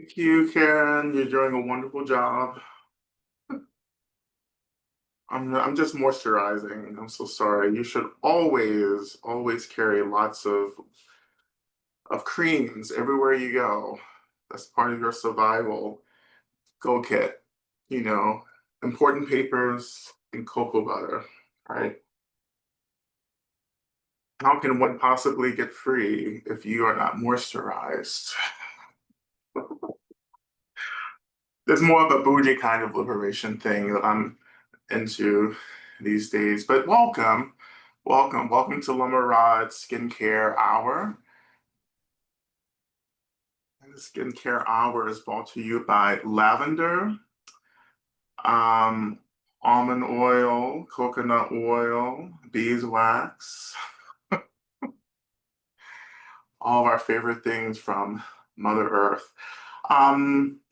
Thank you, Karen. You're doing a wonderful job. I'm just moisturizing. I'm so sorry. You should always carry lots of creams everywhere you go. That's part of your survival go kit. You know, important papers and cocoa butter, right? How can one possibly get free if you are not moisturized? There's more of a bougie kind of liberation thing that I'm into these days. But welcome to Lama Rod Skincare Hour. And the Skincare Hour is brought to you by lavender, um, almond oil, coconut oil, beeswax, all of our favorite things from Mother Earth.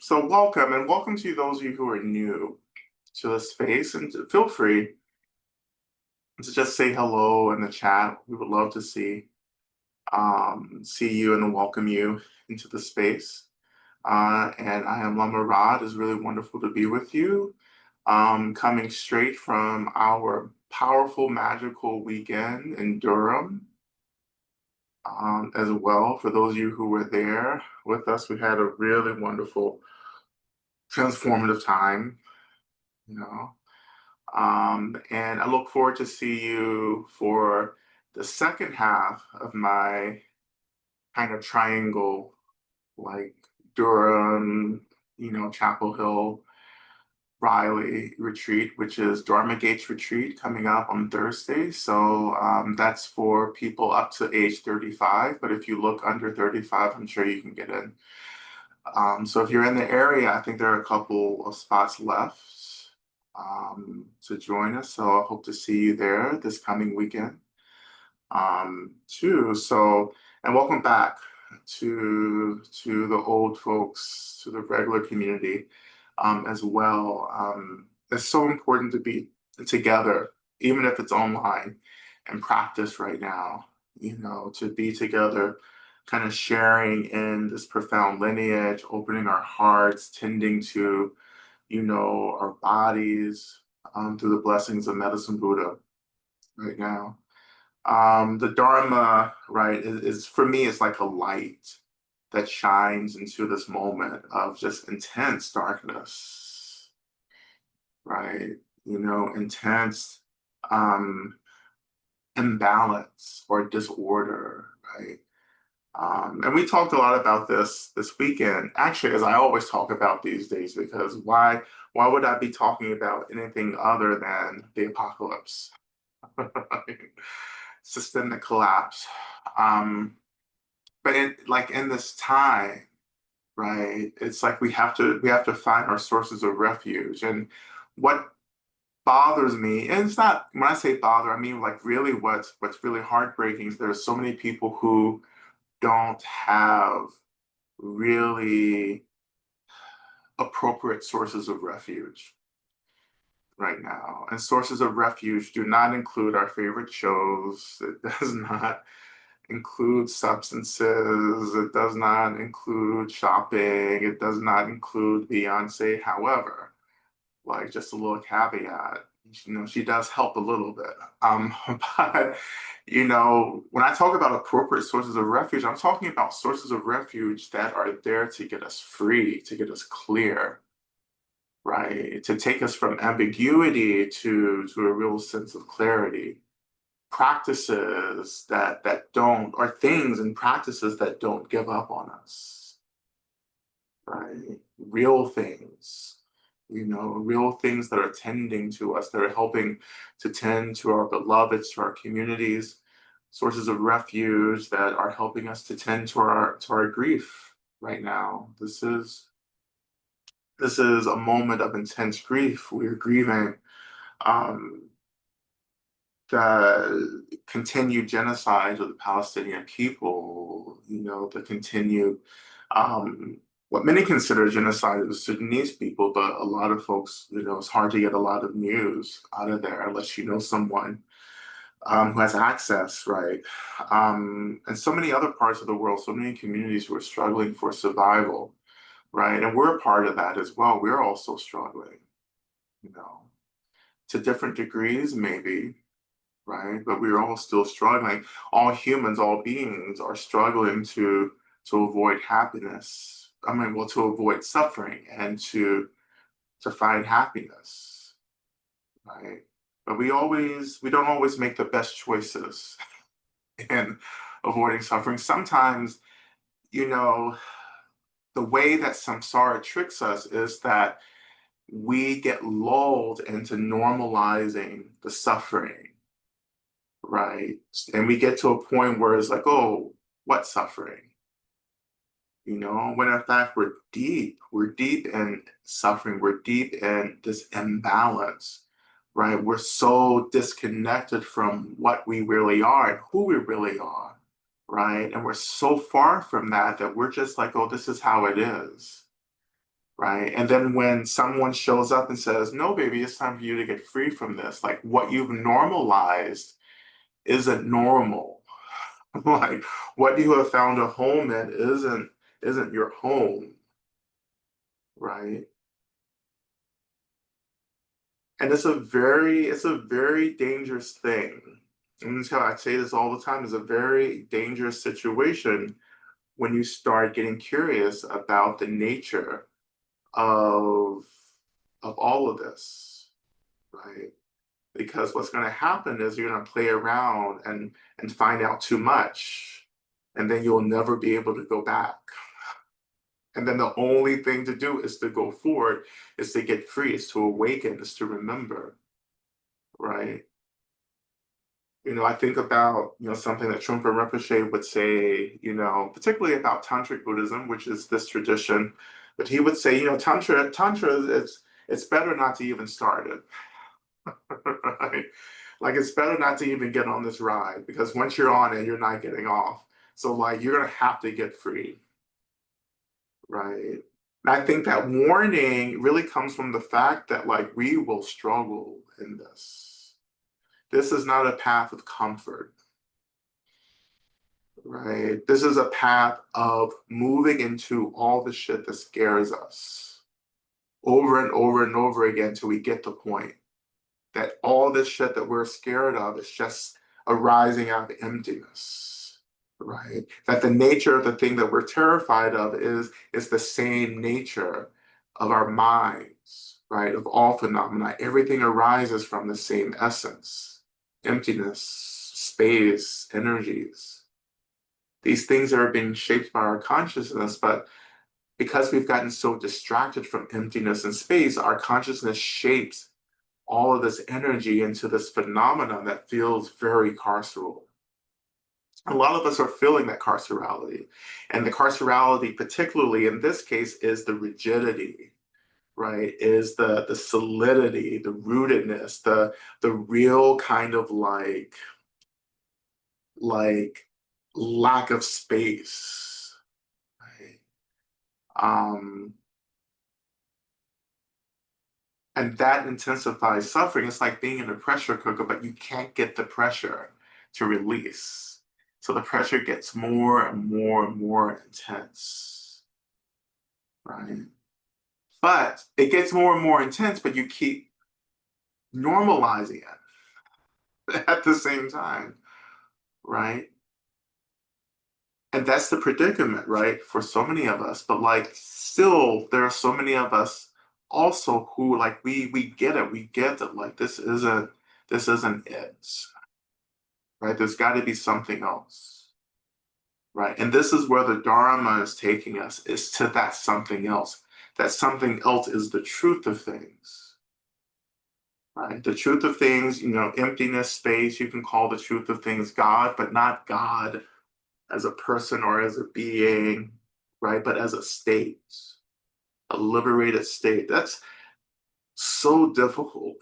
So welcome, and welcome to those of you who are new to the space, and feel free to just say hello in the chat. We would love to see you and welcome you into the space. And I am Lama Rod. It's really wonderful to be with you. Coming straight from our powerful, magical weekend in Durham as well. For those of you who were there with us, we had a really wonderful, transformative time, you know. And I look forward to see you for the second half of my kind of triangle, like Durham, Chapel Hill, Riley retreat, which is Dharma Gates retreat coming up on Thursday. So that's for people up to age 35. But if you look under 35, I'm sure you can get in. So if you're in the area, I think there are a couple of spots left to join us. So I hope to see you there this coming weekend too. So, and welcome back to the old folks, to the regular community as well. It's so important to be together, even if it's online, and practice right now, to be together, kind of sharing in this profound lineage, opening our hearts, tending to, our bodies through the blessings of Medicine Buddha right now. The Dharma, right, is for me, it's like a light that shines into this moment of just intense darkness, right? Intense um, imbalance or disorder, right? And we talked a lot about this weekend, actually, as I always talk about these days, because why would I be talking about anything other than the apocalypse? Systemic collapse. Um, but like in this time, right? It's like we have to find our sources of refuge. And what bothers me, and it's not when I say bother, I mean like really what's really heartbreaking is there's so many people who don't have really appropriate sources of refuge right now. And sources of refuge do not include our favorite shows. It does not include substances. It does not include shopping. It does not include Beyonce. However, like just a little caveat, she does help a little bit. But when I talk about appropriate sources of refuge, I'm talking about sources of refuge that are there to get us free, to get us clear, right? To take us from ambiguity to a real sense of clarity. Practices that don't, or things and practices that don't give up on us, right? Real things, real things that are tending to us, that are helping to tend to our beloveds, to our communities, sources of refuge that are helping us to tend to our grief right now. This is a moment of intense grief. We're grieving um, the continued genocide of the Palestinian people, the continued, what many consider genocide of the Sudanese people, but a lot of folks, it's hard to get a lot of news out of there unless you know someone who has access, right? And so many other parts of the world, so many communities who are struggling for survival. right? And we're a part of that as well. We're also struggling, you know, to different degrees, maybe, right? But we're all still struggling. All humans, all beings are struggling to avoid happiness. I mean, well, to avoid suffering and to find happiness, right? But we don't always make the best choices in avoiding suffering. Sometimes, you know, the way that samsara tricks us is that we get lulled into normalizing the suffering, right? And we get to a point where it's like, oh, what suffering? You know, when in fact we're deep in suffering, we're deep in this imbalance, right? We're so disconnected from what we really are and who we really are, right? And we're so far from that that we're just like, oh, this is how it is, right? And then when someone shows up and says, no, baby, it's time for you to get free from this, like what you've normalized isn't normal. Like what you have found a home in isn't your home, right? And it's a very dangerous thing. And that's how I say this all the time, is a very dangerous situation when you start getting curious about the nature of all of this, right? Because what's going to happen is you're going to play around and find out too much, and then you'll never be able to go back. And then the only thing to do is to go forward, is to get free, is to awaken, is to remember, right? You know, I think about, you know, something that Trungpa Rinpoche would say, you know, particularly about Tantric Buddhism, which is this tradition, but he would say, you know, Tantra, it's better not to even start it, right? Like it's better not to even get on this ride because once you're on it, you're not getting off. So like you're gonna have to get free, right? And I think that warning really comes from the fact that like we will struggle in this. This is not a path of comfort, right? This is a path of moving into all the shit that scares us over and over and over again till we get the point that all this shit that we're scared of is just arising out of emptiness, right? That the nature of the thing that we're terrified of is the same nature of our minds, right? Of all phenomena. Everything arises from the same essence, emptiness, space, energies. These things are being shaped by our consciousness, but because we've gotten so distracted from emptiness and space, our consciousness shapes all of this energy into this phenomenon that feels very carceral. A lot of us are feeling that carcerality. And the carcerality, particularly in this case, is the rigidity, right? Is the solidity, the rootedness, the real kind of like lack of space, right? Um, and that intensifies suffering. It's like being in a pressure cooker, but you can't get the pressure to release. So the pressure gets more and more and more intense, right? But it gets more and more intense, but you keep normalizing it at the same time, right? And that's the predicament, right? For so many of us. But like still there are so many of us also who like we get it. We get that like this isn't it, right? There's got to be something else, right? And this is where the Dharma is taking us, is to that something else. That something else is the truth of things, right? The truth of things, you know, emptiness, space, you can call the truth of things God, but not God as a person or as a being, right? But as a state, a liberated state. That's so difficult.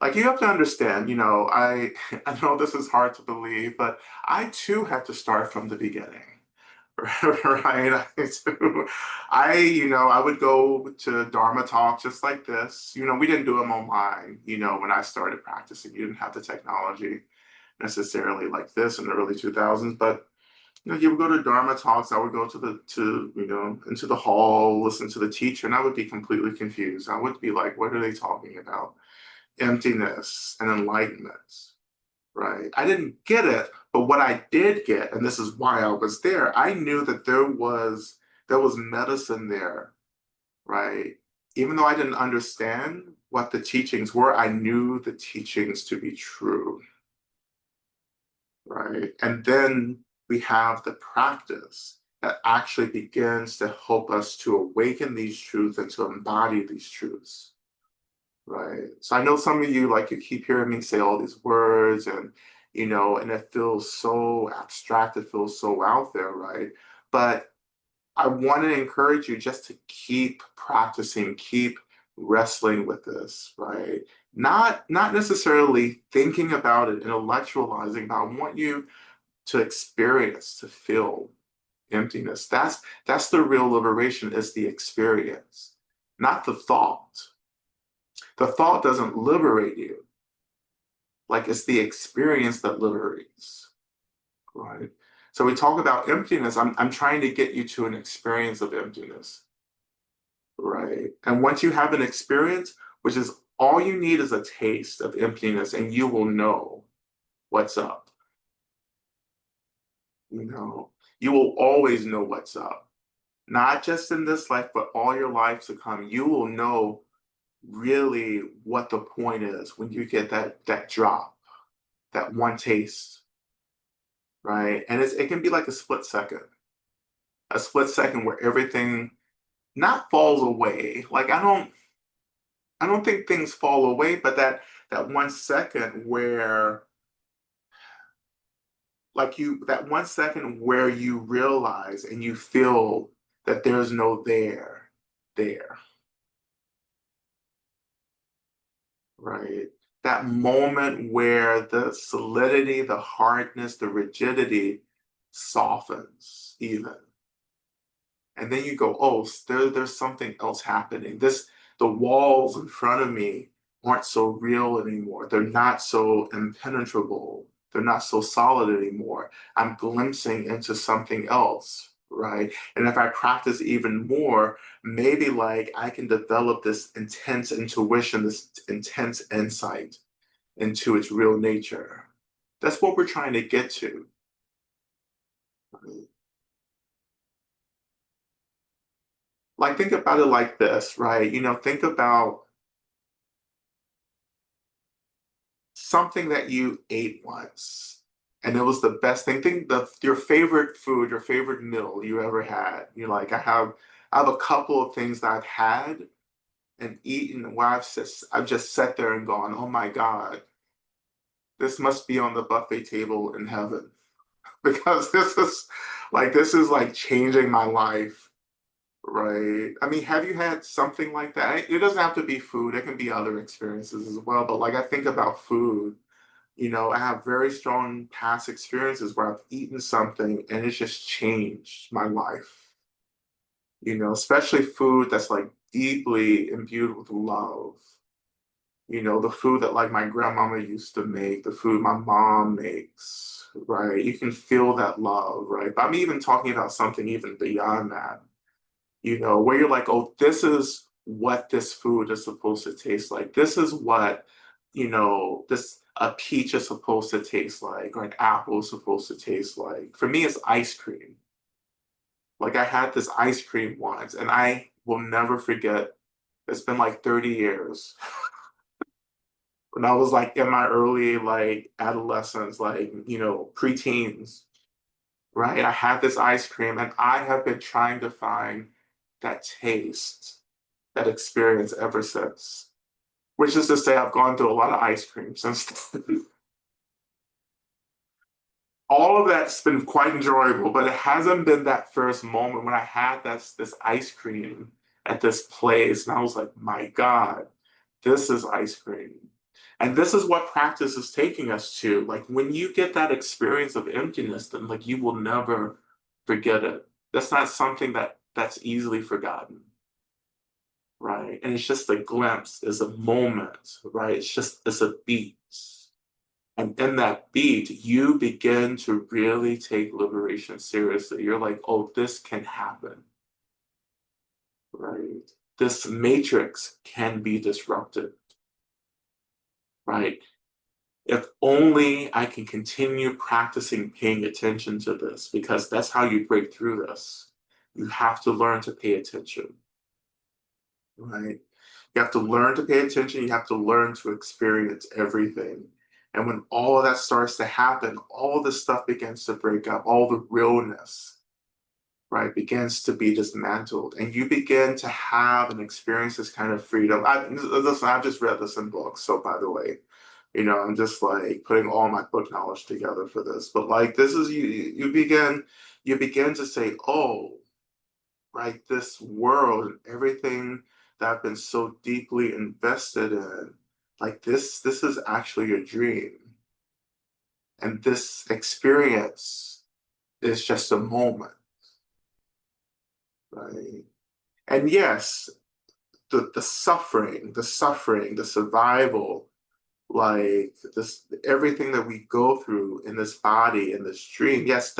Like you have to understand, you know, I know this is hard to believe, but I too had to start from the beginning. Right? You know, I would go to Dharma talk just like this. You know, we didn't do them online, you know, when I started practicing. You didn't have the technology necessarily like this in the early 2000s, but You would go to Dharma talks. I would go to into the hall, listen to the teacher, and I would be completely confused. I would be like, "What are they talking about? Emptiness and enlightenment." Right? I didn't get it, but what I did get, and this is why I was there, I knew that there was medicine there, right? Even though I didn't understand what the teachings were, I knew the teachings to be true, right? And then we have the practice that actually begins to help us to awaken these truths and to embody these truths, right? So I know some of you, like, you keep hearing me say all these words, and it feels so abstract, it feels so out there, right? But I want to encourage you just to keep practicing, keep wrestling with this, right? Not necessarily thinking about it, intellectualizing, but I want you to experience, to feel emptiness. That's the real liberation, is the experience, not the thought. The thought doesn't liberate you. Like, it's the experience that liberates, right? So we talk about emptiness. I'm trying to get you to an experience of emptiness, right? And once you have an experience, which is all you need is a taste of emptiness, and you will know what's up. You know, you will always know what's up. Not just in this life, but all your life to come. You will know really what the point is when you get that drop, that one taste, right? And it can be like a split second where everything not falls away. Like, I don't think things fall away, but that 1 second where, that 1 second where you realize and you feel that there's no there, right? That moment where the solidity, the hardness, the rigidity softens even. And then you go, oh, there's something else happening. The walls in front of me aren't so real anymore. They're not so impenetrable. They're not so solid anymore. I'm glimpsing into something else, right? And if I practice even more, maybe like I can develop this intense intuition, this intense insight into its real nature. That's what we're trying to get to, right? Like, think about it like this, right? Think about something that you ate once and it was the best thing. Think of your favorite food, your favorite meal you ever had. You're like, I have a couple of things that I've had and eaten where I've just sat there and gone, oh my God, this must be on the buffet table in heaven. Because this is like changing my life, right? I mean, have you had something like that? It doesn't have to be food, it can be other experiences as well. But like, I think about food. I have very strong past experiences where I've eaten something and it's just changed my life. Especially food that's like deeply imbued with love. The food that like my grandmama used to make, the food my mom makes, right? You can feel that love, right? But I'm even talking about something even beyond that, where you're like, oh, this is what this food is supposed to taste like. This is what, this a peach is supposed to taste like, or an apple is supposed to taste like. For me, it's ice cream. Like, I had this ice cream once, and I will never forget. It's been like 30 years. When I was like in my early like adolescence, like, preteens, right? I had this ice cream, and I have been trying to find that taste, that experience ever since. Which is to say, I've gone through a lot of ice cream since then. All of that's been quite enjoyable, but it hasn't been that first moment when I had this ice cream at this place, and I was like, my God, this is ice cream. And this is what practice is taking us to. Like, when you get that experience of emptiness, then like you will never forget it. That's not something that's easily forgotten, right? And it's just a glimpse, it's a moment, right? It's a beat. And in that beat, you begin to really take liberation seriously. You're like, oh, this can happen, right? This matrix can be disrupted, right? If only I can continue practicing paying attention to this, because that's how you break through this. You have to learn to pay attention, right? You have to learn to pay attention. You have to learn to experience everything. And when all of that starts to happen, all this stuff begins to break up, all the realness, right, begins to be dismantled. And you begin to have and experience this kind of freedom. Listen, I've just read this in books. So, by the way, I'm just like putting all my book knowledge together for this. But like, this is you begin to say, oh, right, this world and everything that I've been so deeply invested in, like this is actually a dream. And this experience is just a moment, right? And yes, the suffering, the survival, like this, everything that we go through in this body, in this dream, yes,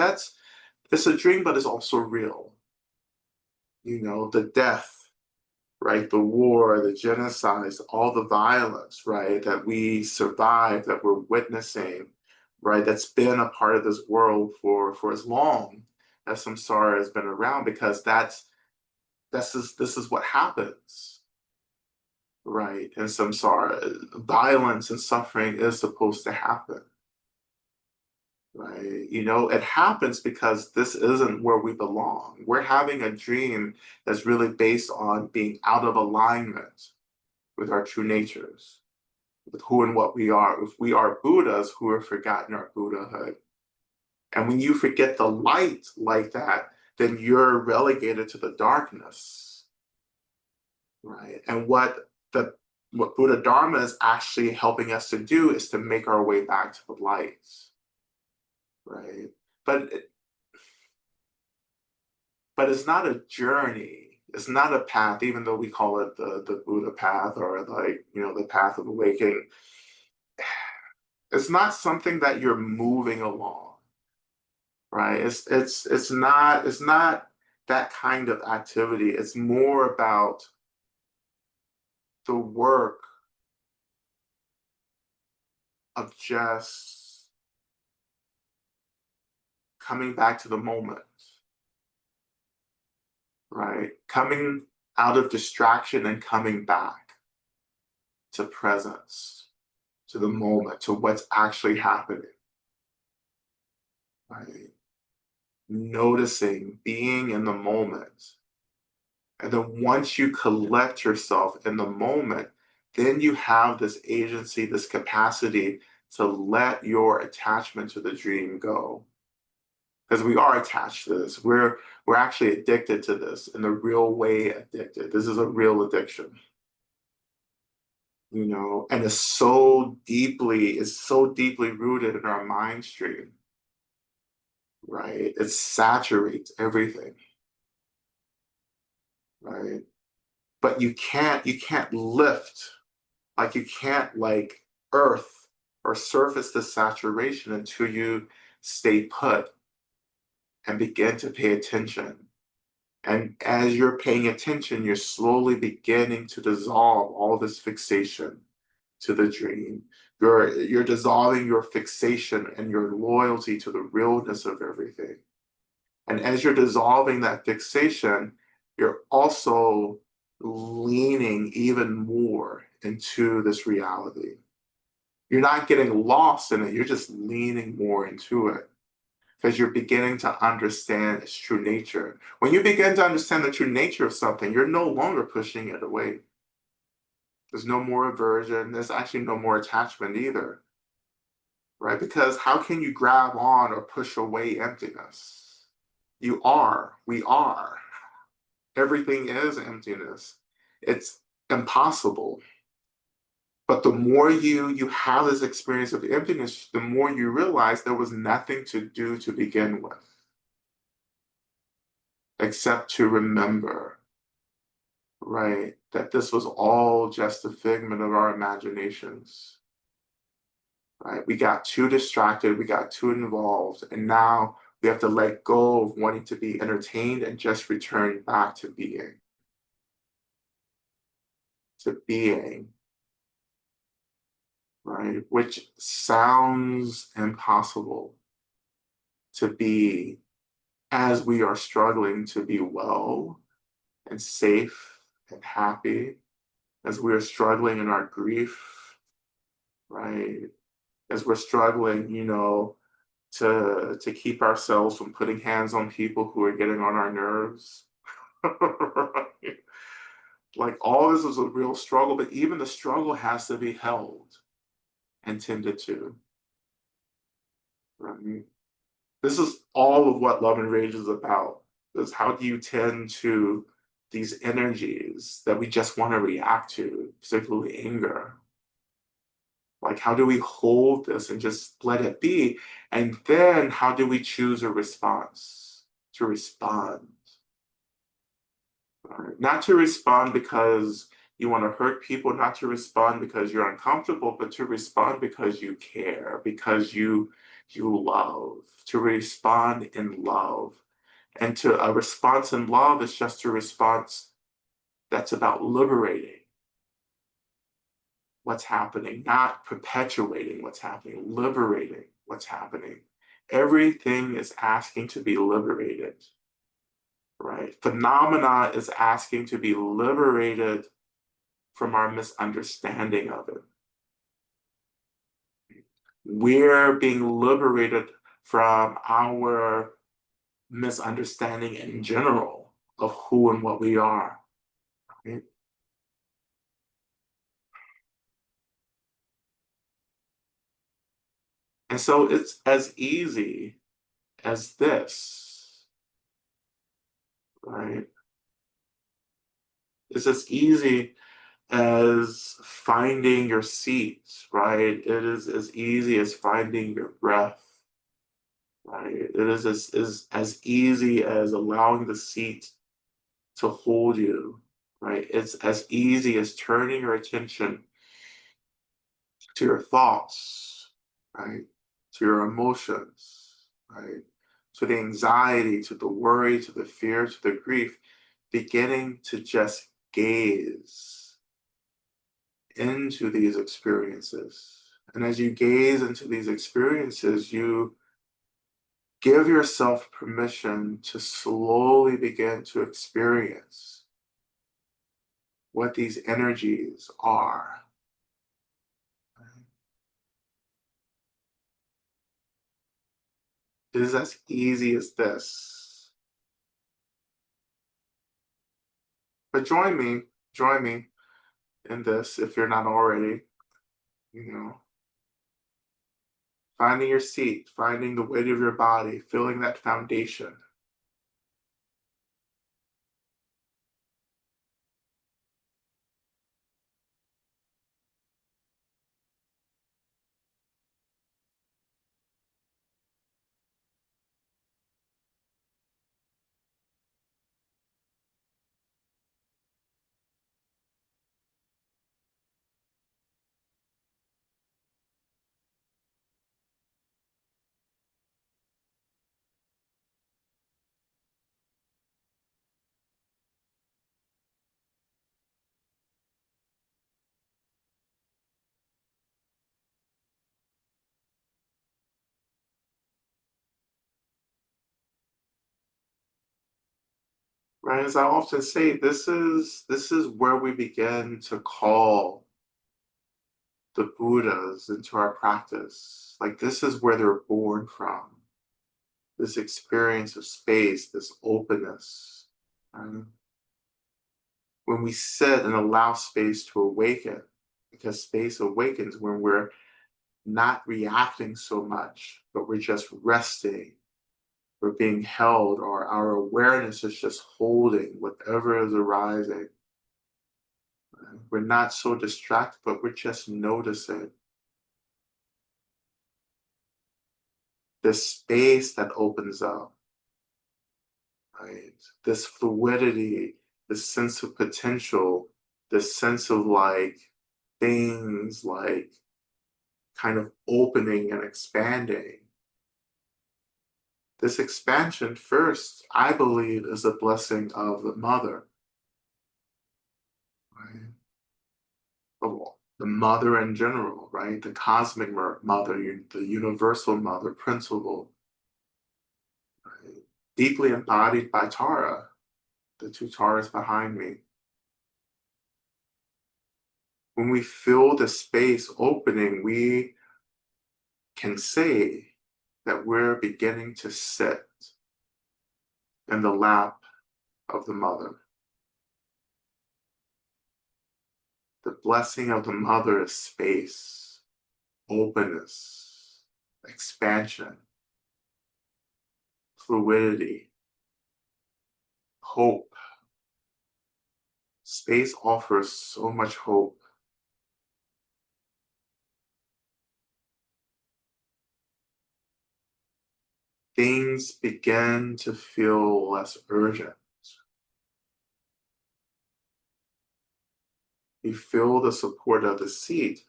it's a dream, but it's also real. The death, right? The war, the genocide, all the violence, right? That we survive, that we're witnessing, right? That's been a part of this world for as long as samsara has been around, because this is what happens, right? In samsara, violence and suffering is supposed to happen, right? It happens because this isn't where we belong. We're having a dream that's really based on being out of alignment with our true natures, with who and what we are. If we are Buddhas who have forgotten our Buddhahood. And when you forget the light like that, then you're relegated to the darkness, right? And what Buddha Dharma is actually helping us to do is to make our way back to the light, right? But but it's not a journey. It's not a path, even though we call it the Buddha path, or like, the path of awakening. It's not something that you're moving along, right? It's not that kind of activity. It's more about the work of just coming back to the moment, right? Coming out of distraction and coming back to presence, to the moment, to what's actually happening, right? Noticing, being in the moment. And then once you collect yourself in the moment, then you have this agency, this capacity to let your attachment to the dream go. Because we are attached to this. We're actually addicted to this, in the real way addicted. This is a real addiction. And it's so deeply rooted in our mind stream, right? It saturates everything, right? But you can't lift, like you can't like earth or surface the saturation until you stay put and begin to pay attention. And as you're paying attention, you're slowly beginning to dissolve all this fixation to the dream. You're dissolving your fixation and your loyalty to the realness of everything. And as you're dissolving that fixation, you're also leaning even more into this reality. You're not getting lost in it, you're just leaning more into it, because you're beginning to understand its true nature. When you begin to understand the true nature of something, you're no longer pushing it away. There's no more aversion, there's actually no more attachment either, right? Because how can you grab on or push away emptiness? We are. Everything is emptiness. It's impossible. But the more you have this experience of emptiness, the more you realize there was nothing to do to begin with, except to remember, right, that this was all just a figment of our imaginations. right? We got too distracted, we got too involved, and now we have to let go of wanting to be entertained and just return back to being, right? Which sounds impossible to be as we are struggling to be well and safe and happy, as we are struggling in our grief, right? As we're struggling, to keep ourselves from putting hands on people who are getting on our nerves. Right? Like all this is a real struggle, but even the struggle has to be held and tended to. Right? This is all of what love and rage is about. Is how do you tend to these energies that we just want to react to, particularly anger? Like, how do we hold this and just let it be? And then how do we choose a response to respond? Right? Not to respond because you want to hurt people, not to respond because you're uncomfortable, but to respond because you care, because you love, to respond in love. And to a response in love is just a response that's about liberating what's happening, not perpetuating what's happening, liberating what's happening. Everything is asking to be liberated, right? Phenomena is asking to be liberated from our misunderstanding of it. We're being liberated from our misunderstanding in general of who and what we are, right? And so it's as easy as this, right? It's as easy as finding your seat, right? It is as easy as finding your breath, right? It is as easy as allowing the seat to hold you, right? It's as easy as turning your attention to your thoughts, right? To your emotions, right? To the anxiety, to the worry, to the fear, to the grief, beginning to just gaze into these experiences. And as you gaze into these experiences, you give yourself permission to slowly begin to experience what these energies are. It is as easy as this. But join me in this if you're not already, you know, finding your seat, finding the weight of your body, feeling that foundation. Right? As I often say, this is where we begin to call the Buddhas into our practice. Like this is where they're born from. This experience of space, this openness. Right? When we sit and allow space to awaken, because space awakens when we're not reacting so much, but we're just resting, we're being held, or our awareness is just holding whatever is arising. We're not so distracted, but we're just noticing this space that opens up, right? This fluidity, this sense of potential, this sense of like things like kind of opening and expanding. This expansion, first, I believe, is a blessing of the mother, right? Of the mother in general, right? The cosmic mother, the universal mother, principle, right? Deeply embodied by Tara, the two Taras behind me. When we feel the space opening, we can say that we're beginning to sit in the lap of the mother. The blessing of the mother is space, openness, expansion, fluidity, hope. Space offers so much hope. Things begin to feel less urgent. You feel the support of the seed,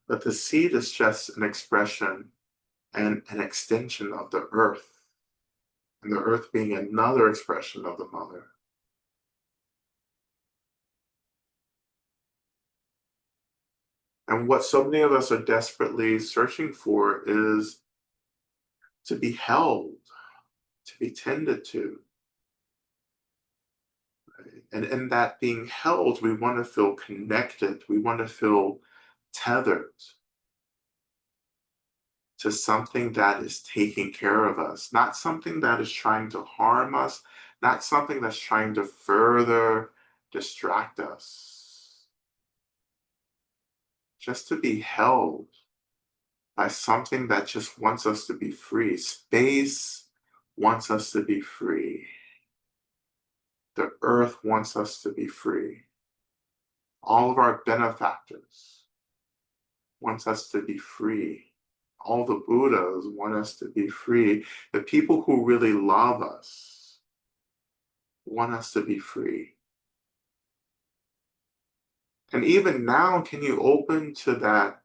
but the seed is just an expression and an extension of the earth, and the earth being another expression of the mother. And what so many of us are desperately searching for is to be held, to be tended to. Right? And in that being held, we want to feel connected, we want to feel tethered to something that is taking care of us, not something that is trying to harm us, not something that's trying to further distract us. Just to be held by something that just wants us to be free. Space wants us to be free. The earth wants us to be free. All of our benefactors wants us to be free. All the Buddhas want us to be free. The people who really love us want us to be free. And even now, can you open to that,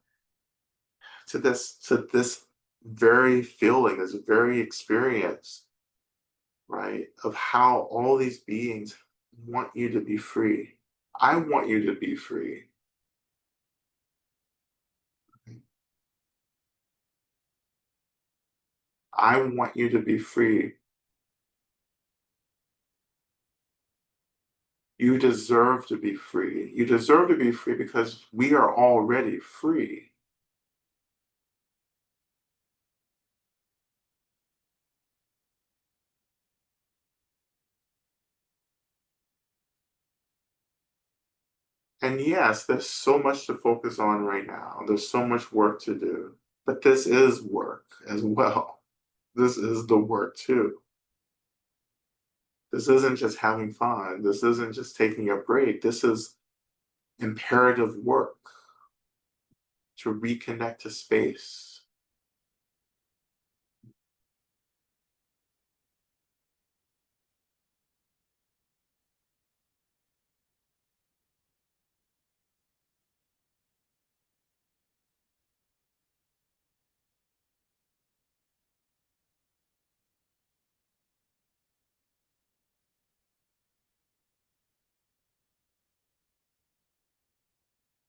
to this very feeling, this very experience, right? Of how all these beings want you to be free. I want you to be free. I want you to be free. You deserve to be free. You deserve to be free because we are already free. And yes, there's so much to focus on right now. There's so much work to do. But this is work as well. This is the work too. This isn't just having fun. This isn't just taking a break. This is imperative work to reconnect to space.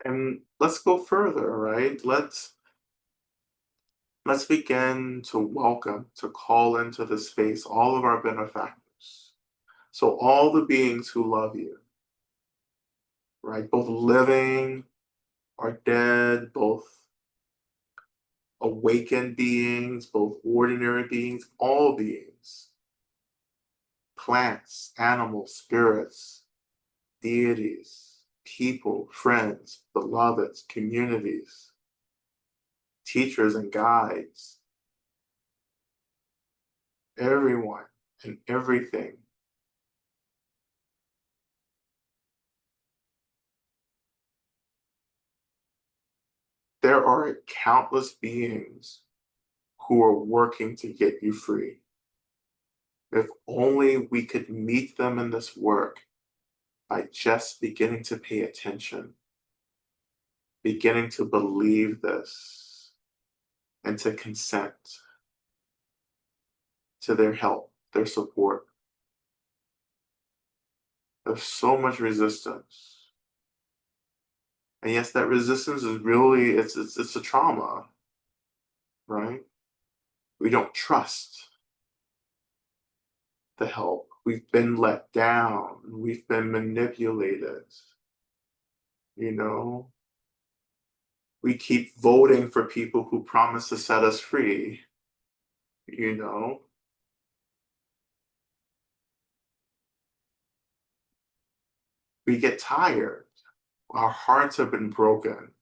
And let's go further, right? Let's begin to welcome, to call into the space all of our benefactors. So all the beings who love you, right? Both living or dead, both awakened beings, both ordinary beings, all beings, plants, animals, spirits, deities, people, friends, beloveds, communities, teachers and guides, everyone and everything. There are countless beings who are working to get you free. If only we could meet them in this work by just beginning to pay attention, beginning to believe this. and to consent to their help, their support. There's so much resistance. And yes, that resistance is really it's a trauma, right? We don't trust the help. We've been let down. We've been manipulated. You know, we keep voting for people who promise to set us free. You know, we get tired. Our hearts have been broken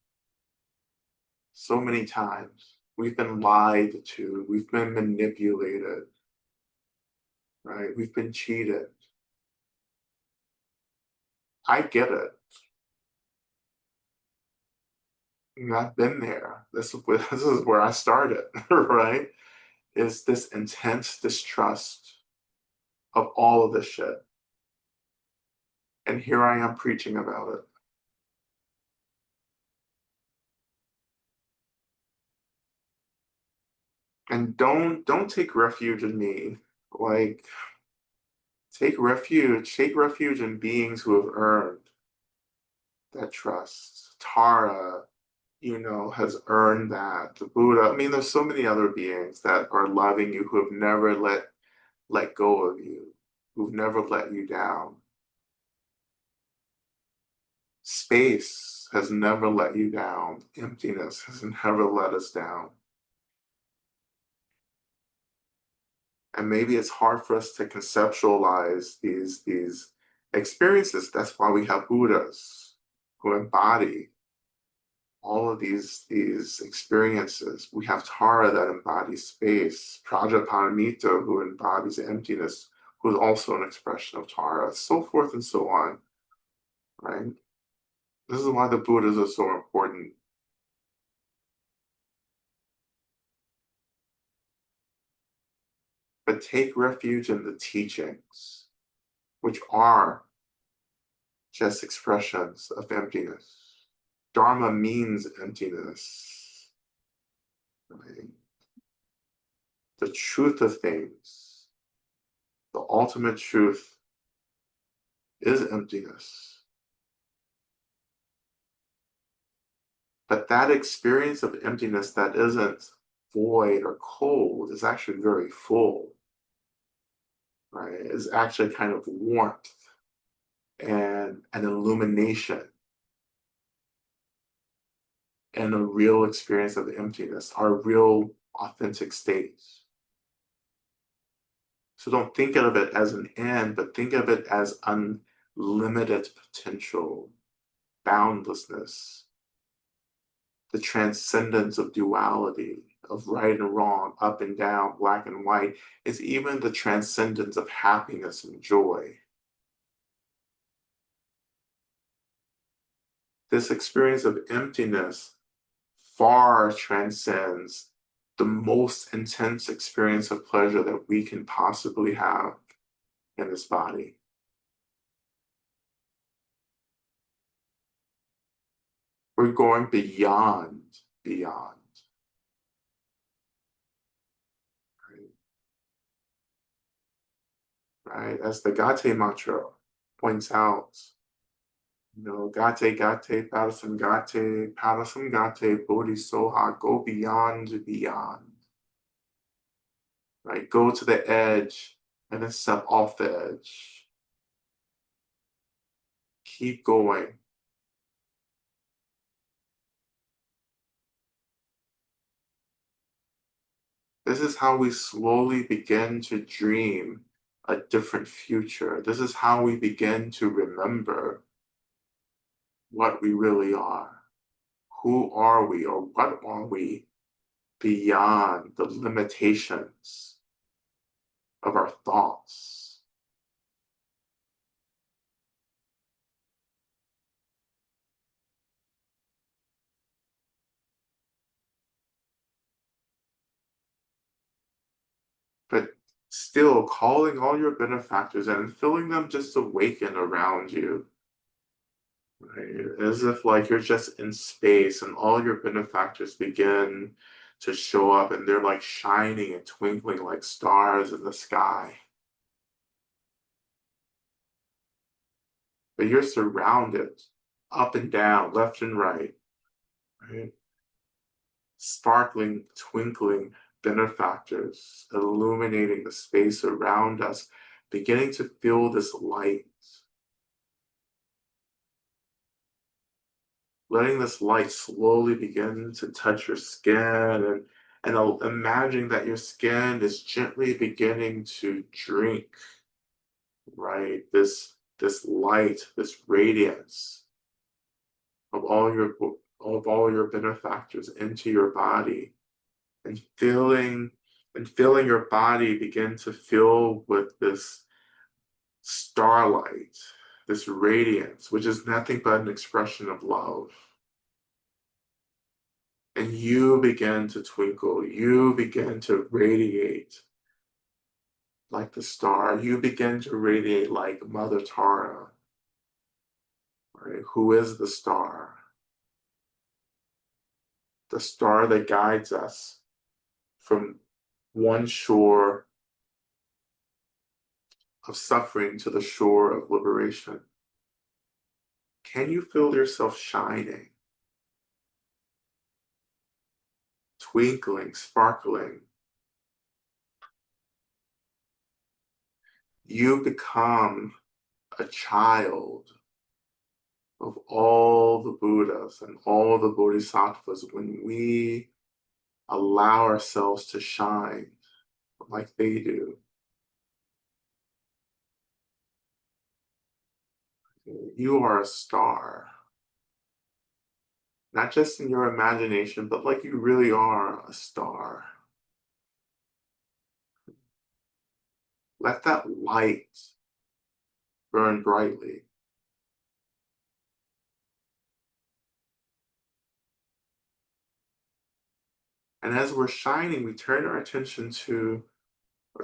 so many times. We've been lied to. We've been manipulated, right? We've been cheated. I get it. I've been there. This is where I started, right? Is this intense distrust of all of this shit. And here I am preaching about it. And don't take refuge in me. Like take refuge in beings who have earned that trust. Tara, has earned that. The Buddha. I mean, there's so many other beings that are loving you who have never let go of you, who've never let you down. Space has never let you down. Emptiness has never let us down. And maybe it's hard for us to conceptualize these experiences. That's why we have Buddhas who embody all of these experiences. We have Tara that embodies space, Prajaparamita who embodies emptiness, who is also an expression of Tara, so forth and so on, right? This is why the Buddhas are so important. But take refuge in the teachings, which are just expressions of emptiness. Dharma means emptiness, right? The truth of things, the ultimate truth is emptiness. But that experience of emptiness that isn't void or cold is actually very full, right? Is actually kind of warmth and an illumination and a real experience of emptiness, our real authentic states. So don't think of it as an end, but think of it as unlimited potential, boundlessness, the transcendence of duality, of right and wrong, up and down, black and white. It's even the transcendence of happiness and joy. This experience of emptiness far transcends the most intense experience of pleasure that we can possibly have in this body. We're going beyond. Right? As the Gate mantra points out, Gate, Gate, Parasam Gate, Bodhisoha, go beyond, right? Go to the edge and then step off the edge. Keep going. This is how we slowly begin to dream a different future. This is how we begin to remember what we really are. Who are we or what are we beyond the limitations of our thoughts? But still calling all your benefactors and feeling them just awaken around you. Right? As if like you're just in space and all your benefactors begin to show up, and they're like shining and twinkling like stars in the sky. But you're surrounded up and down, left and right, right? Sparkling, twinkling benefactors illuminating the space around us, beginning to feel this light, letting this light slowly begin to touch your skin, and imagining that your skin is gently beginning to drink, right? This light, this radiance of all your benefactors into your body, and feeling your body begin to fill with this starlight, this radiance, which is nothing but an expression of love. And you begin to twinkle, you begin to radiate like the star, you begin to radiate like Mother Tara, right? Who is the star that guides us from one shore of suffering to the shore of liberation. Can you feel yourself shining, twinkling, sparkling? You become a child of all the Buddhas and all the Bodhisattvas when we allow ourselves to shine like they do. You are a star, not just in your imagination, but like you really are a star. Let that light burn brightly. And as we're shining, we turn our attention to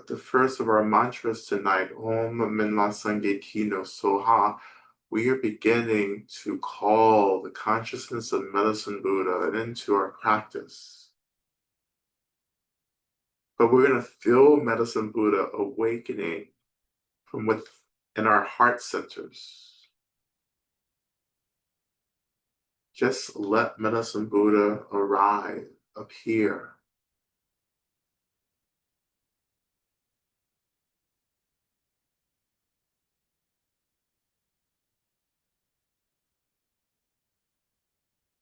the first of our mantras tonight, Om Minla Sangye Kino Soha. We are beginning to call the consciousness of Medicine Buddha into our practice. But we're going to feel Medicine Buddha awakening from within our heart centers. Just let Medicine Buddha arrive, appear.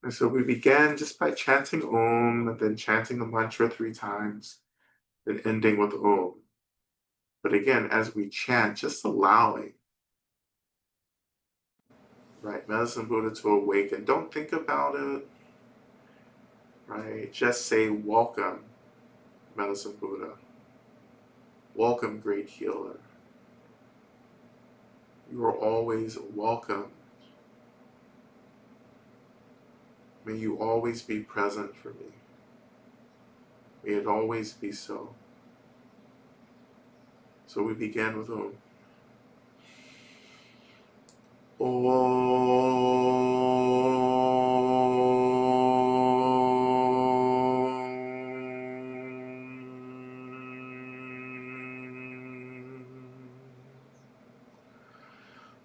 And so we began just by chanting Om, and then chanting the mantra 3 times, then ending with Om. But again, as we chant, just allowing, right, Medicine Buddha to awaken. Don't think about it, right? Just say, welcome, Medicine Buddha. Welcome, great healer. You are always welcome. May you always be present for me. May it always be so. So we began with Om.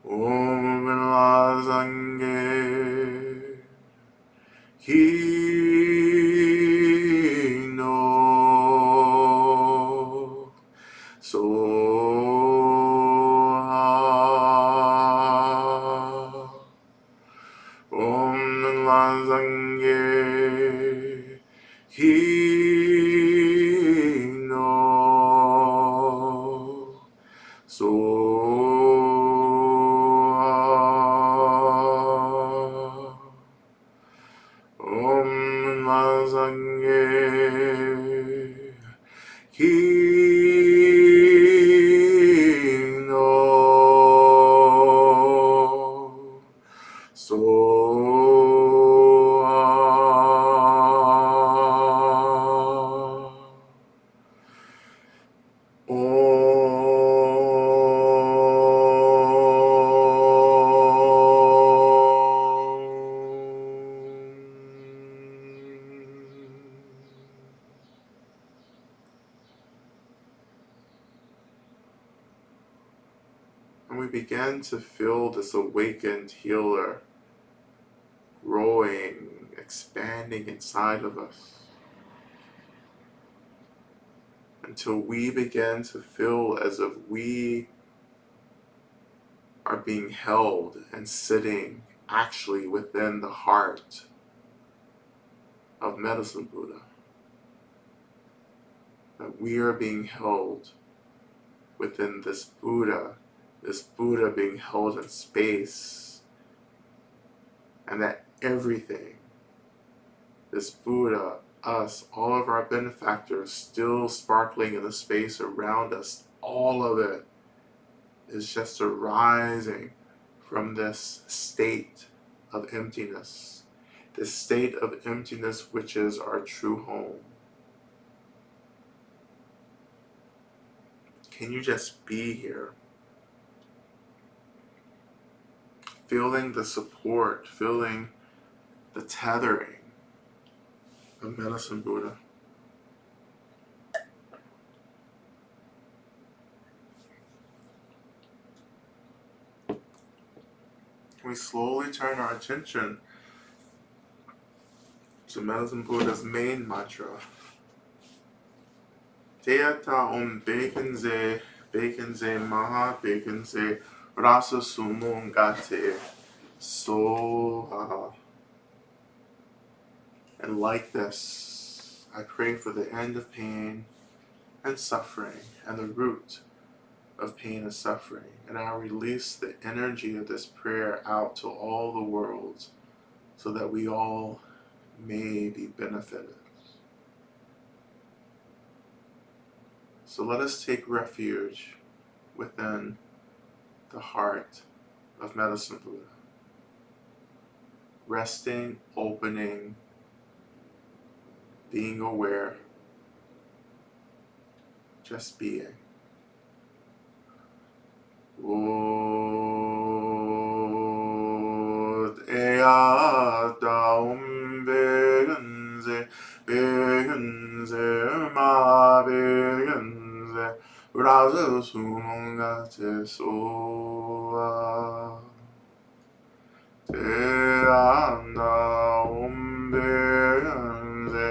Om La Sangye Kino Soha. Om La Sangye Kino Soha. Om La Sangye Kino Soha. begin to feel this awakened healer growing, expanding inside of us, until we begin to feel as if we are being held and sitting actually within the heart of Medicine Buddha. That we are being held within this Buddha being held in space, and that everything, this Buddha, us, all of our benefactors still sparkling in the space around us, all of it is just arising from this state of emptiness, this state of emptiness which is our true home. Can you just be here? Feeling the support, feeling the tethering of Medicine Buddha. We slowly turn our attention to Medicine Buddha's main mantra. Teata om bekenze maha bekenze rasa sumum gate soha. And like this, I pray for the end of pain and suffering and the root of pain and suffering. And I release the energy of this prayer out to all the worlds so that we all may be benefited. So let us take refuge within the heart of Medicine Buddha. Resting, opening, being aware, just being. Begenze ma begenze raza sumunga te soa te anda begenze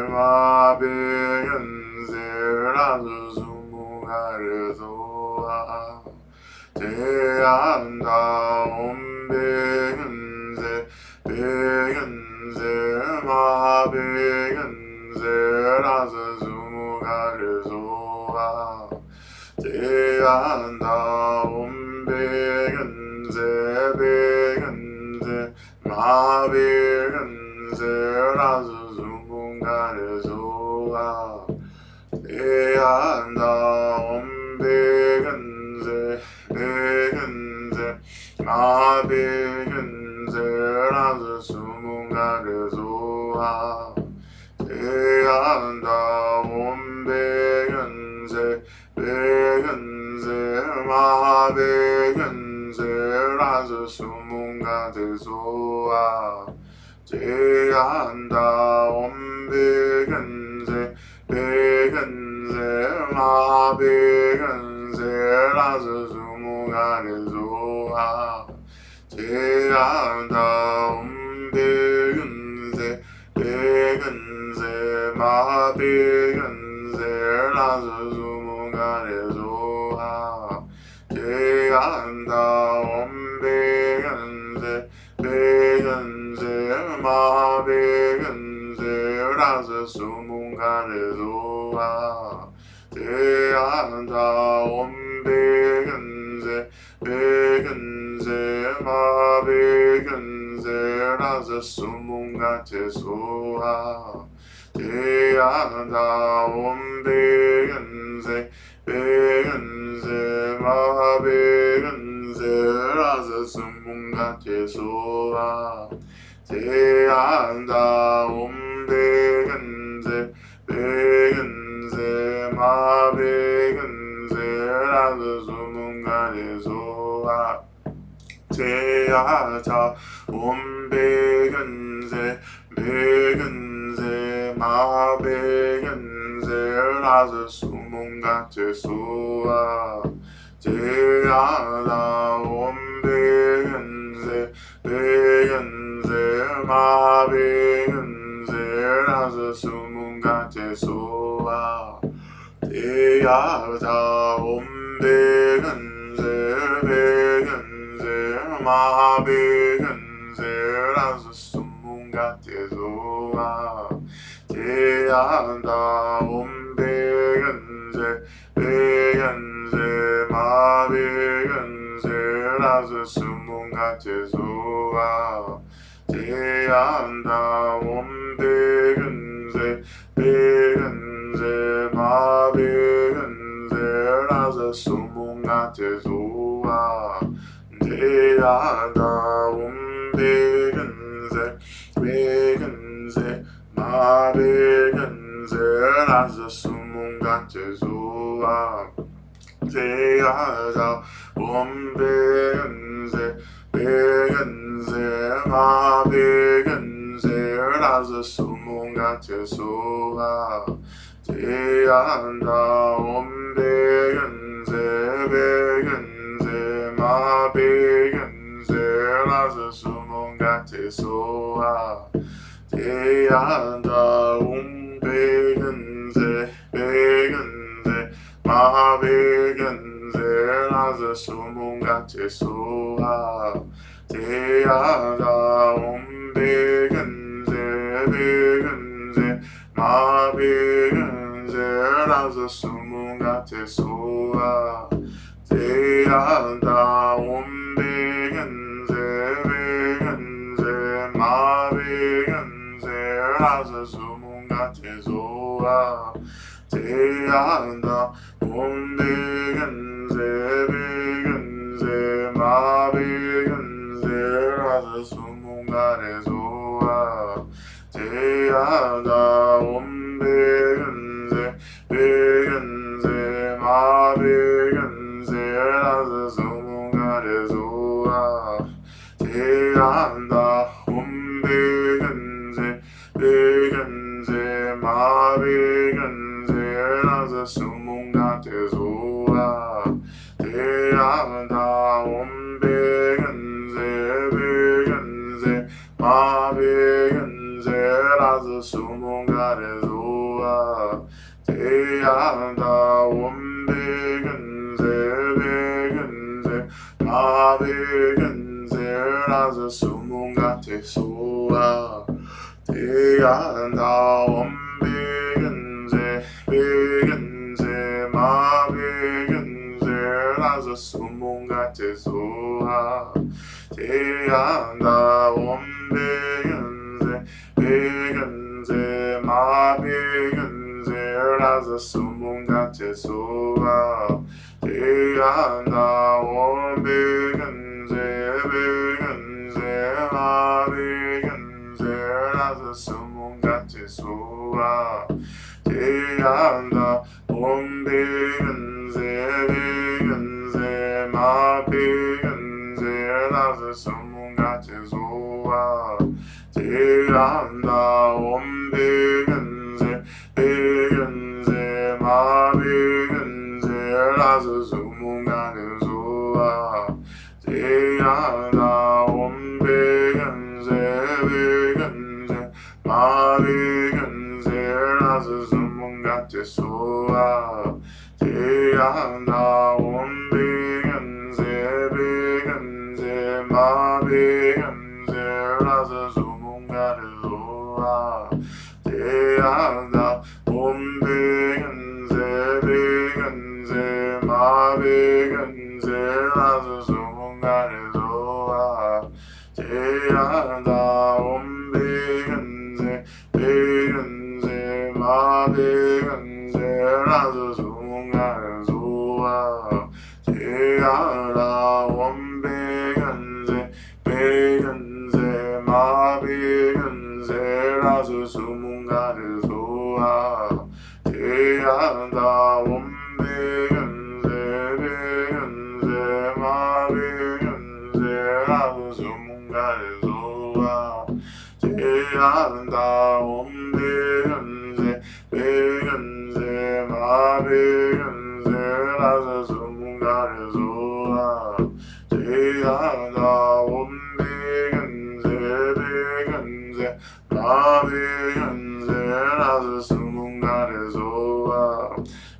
ma begenze raza sumunga te soa te anda begenze ma begenze raza sumuga rezoa te anda begenze ma begenze raza sumuga rezoa te anda begenze ma begenze raza sumunga rezoa te anda begenze ma begenze raza sumunga rezoa te anda begenze ma begenze raza sumunga rezoa te anda begenze ma begenze raza sumunga rezoa te anda begenze ma begenze raza sumunga rezoa te anda begenze ma begenze raza sumunga te soa te anda begenze ma begenze raza sumunga te soa te anda begenze ma begenze raza sumunga te soa te ata begenze ma begenze raza sumunga te soa Jayada Om Begenze Begenze Ma Begenze Raza Sumungate Soa Jayada Om Begenze Begenze Ma Begenze Raza Sumungate Soa Jayada Om Begenze Begenze Ma Begenze Raza Sumungate Soa Jayada Om Begenze Begenze Ma Begenze Raza Sumungate Soa Jayada Om Begenze Begenze Ma Begenze Raza Sumungate Soa Jayada Om Begenze Begenze Ma Begenze Raza Sumungate Soa Jayada Om Begenze Begenze Ma Begenze Raza Sumungate Soa Jayada Om Begenze Begenze Ma Begenze Raza Sumungate Soa Jayada Om Begenze Begenze Ma Begenze Raza Sumungate Soa Jayada Om Begenze Begenze Ma Begenze Raza Sumungate Soa Jayada Om Begenze Begenze Ma Begenze Raza Sumungate Soa Jayada Om Begenze Begenze Ma Begenze Raza Sumungate Soa Jayada Om Begenze Begenze Ma Begenze Raza Sumungate Soa Jayada Om Begenze Begenze Ma Begenze Raza Sumungate Soa Jayada Om Begenze Begenze Ma Begenze Raza Sumungate Soa Jayada Om Begenze Begenze Ma Begenze Raza Sumungate Soa Jayada Om Begenze Begenze Ma Begenze Raza Sumungate Soa Jayada Om Begenze Begenze Ma Begenze Raza Sumungate Soa Jayada Om Begenze Begenze Ma Begenze Raza Sumungate Soa Jayada Om Begenze Begenze Ma Begenze Raza Sumungate Soa Jayada Om Begenze Begenze Ma Begenze Raza Sumungate Soa Jayada Om Begenze Begenze Ma Begenze Raza Sumungate Soa Jayada Om Begenze Begenze Ma Begenze Raza Sumungate Soa Jayada Om Begenze Begenze Ma Begenze Raza Sumungate Soa Jayada Om Begenze Begenze Ma Begenze Raza Sumungate Soa Jayada Om Begenze Begenze Ma Begenze Raza Sumungate Soa Jayada Om Begenze Begenze Ma Begenze Raza Sumungate Soa Yada Om Begenze Begenze Ma Begenze Raza Sumungare Zoa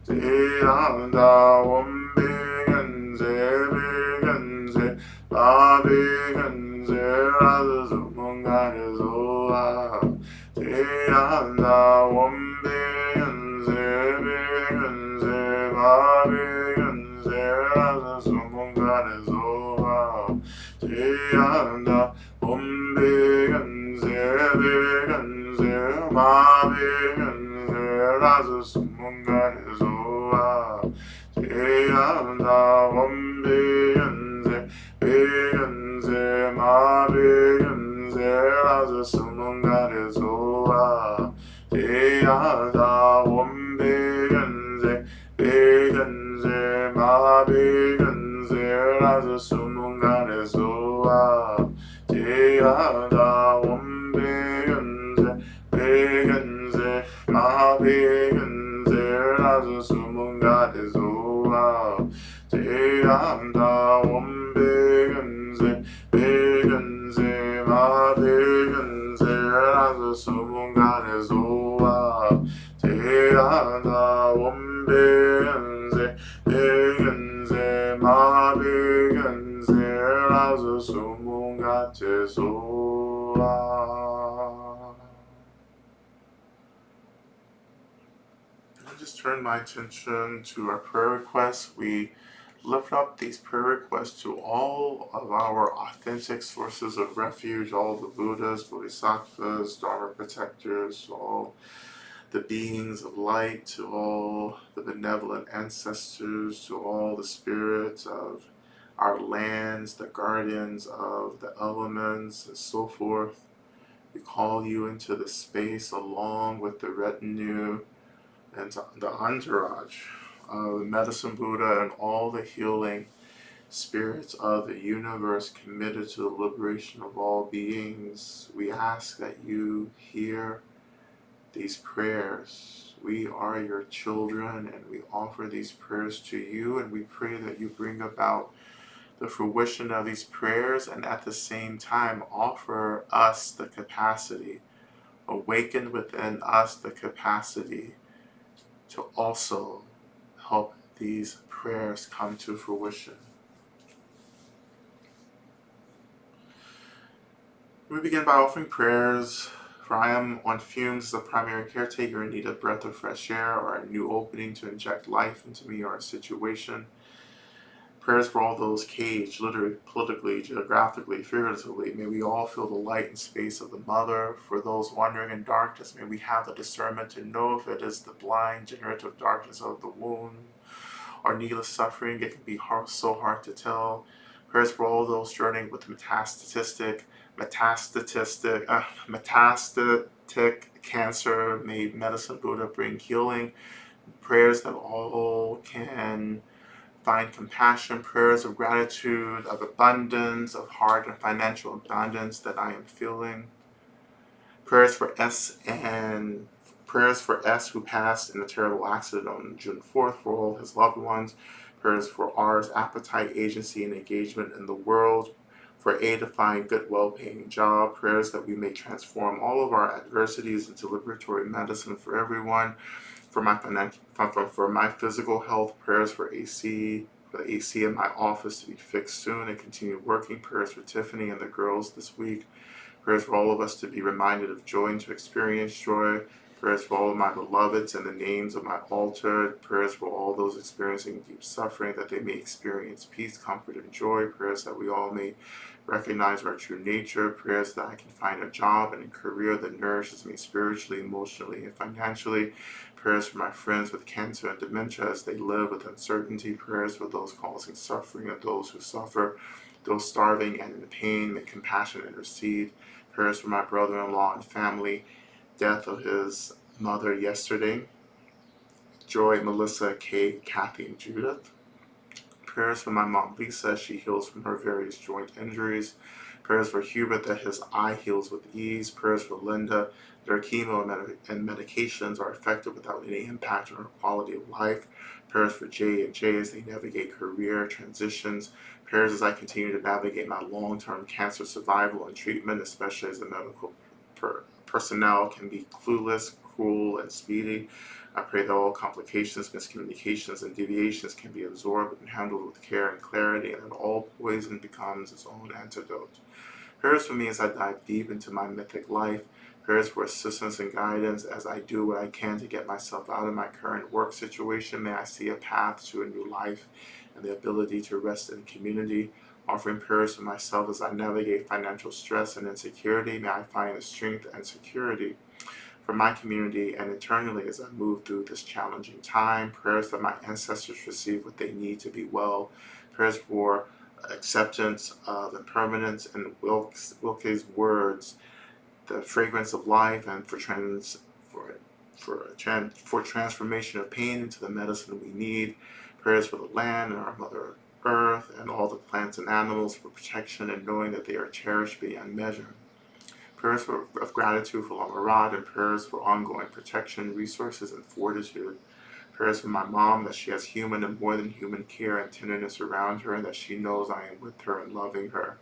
Yada Om Begenze Begenze Ma Begenze Raza Sumungare Zoa Yada Om Begenze Begenze Ma Begenze Raza Sumungare Zoa Yada Om Begenze Begenze Ma Begenze Raza Sumungare Zoa Yada Om Begenze Begenze Ma Begenze Raza Sumungare Zoa Yada Om Begenze Begenze Ma Begenze Raza Sumungare Zoa Yada Om Begenze Begenze Ma Begenze Raza Sumungare Zoa Yada Om Begenze Begenze Ma Begenze Raza Sumungare Zoa Yada Om Begenze Begenze Ma Begenze Raza Sumungare Zoa. I just turn my attention to our prayer requests. We lift up these prayer requests to all of our authentic sources of refuge, all the Buddhas, Bodhisattvas, Dharma protectors, all the beings of light, to all the benevolent ancestors, to all the spirits of our lands, the guardians of the elements, and so forth. We call you into the space along with the retinue and the entourage of the Medicine Buddha and all the healing spirits of the universe committed to the liberation of all beings. We ask that you hear these prayers. We are your children and we offer these prayers to you, and we pray that you bring about the fruition of these prayers and at the same time offer us the capacity, awaken within us the capacity to also help these prayers come to fruition. We begin by offering prayers, for I am on fumes as a primary caretaker in need of breath of fresh air or a new opening to inject life into me or a situation. Prayers for all those caged, literally, politically, geographically, figuratively. May we all feel the light and space of the Mother. For those wandering in darkness, may we have the discernment to know if it is the blind, generative darkness of the womb or needless suffering. It can be so hard to tell. Prayers for all those journeying with metastatic cancer. May Medicine Buddha bring healing. Prayers that all can find compassion, prayers of gratitude, of abundance, of heart and financial abundance that I am feeling. Prayers for S who passed in a terrible accident on June 4th, for all his loved ones. Prayers for R's appetite, agency, and engagement in the world. For A to find good, well-paying job. Prayers that we may transform all of our adversities into liberatory medicine for everyone. For my physical health, prayers for the AC in my office to be fixed soon and continue working. Prayers for Tiffany and the girls this week. Prayers for all of us to be reminded of joy and to experience joy. Prayers for all of my beloveds and the names of my altar. Prayers for all those experiencing deep suffering, that they may experience peace, comfort, and joy. Prayers that we all may recognize our true nature. Prayers that I can find a job and a career that nourishes me spiritually, emotionally, and financially. Prayers for my friends with cancer and dementia as they live with uncertainty. Prayers for those causing suffering and those who suffer, those starving and in pain. May compassion intercede. Prayers for my brother-in-law and family, death of his mother yesterday. Joy, Melissa, Kate, Kathy, and Judith. Prayers for my mom Lisa as she heals from her various joint injuries. Prayers for Hubert that his eye heals with ease. Prayers for Linda that her chemo and medications are effective without any impact on her quality of life. Prayers for Jay and Jay as they navigate career transitions. Prayers as I continue to navigate my long-term cancer survival and treatment, especially as the medical personnel can be clueless, cruel, and speedy. I pray that all complications, miscommunications, and deviations can be absorbed and handled with care and clarity, and that all poison becomes its own antidote. Prayers for me as I dive deep into my mythic life. Prayers for assistance and guidance as I do what I can to get myself out of my current work situation. May I see a path to a new life and the ability to rest in community. Offering prayers for myself as I navigate financial stress and insecurity. May I find the strength and security for my community and eternally as I move through this challenging time. Prayers that my ancestors receive what they need to be well. Prayers for acceptance of impermanence and Wilke's words, the fragrance of life, and for transformation of pain into the medicine we need. Prayers for the land and our Mother Earth and all the plants and animals for protection and knowing that they are cherished beyond measure. Prayers of gratitude for Lama Rod and prayers for ongoing protection, resources, and fortitude. Prayers for my mom that she has human and more than human care and tenderness around her and that she knows I am with her and loving her.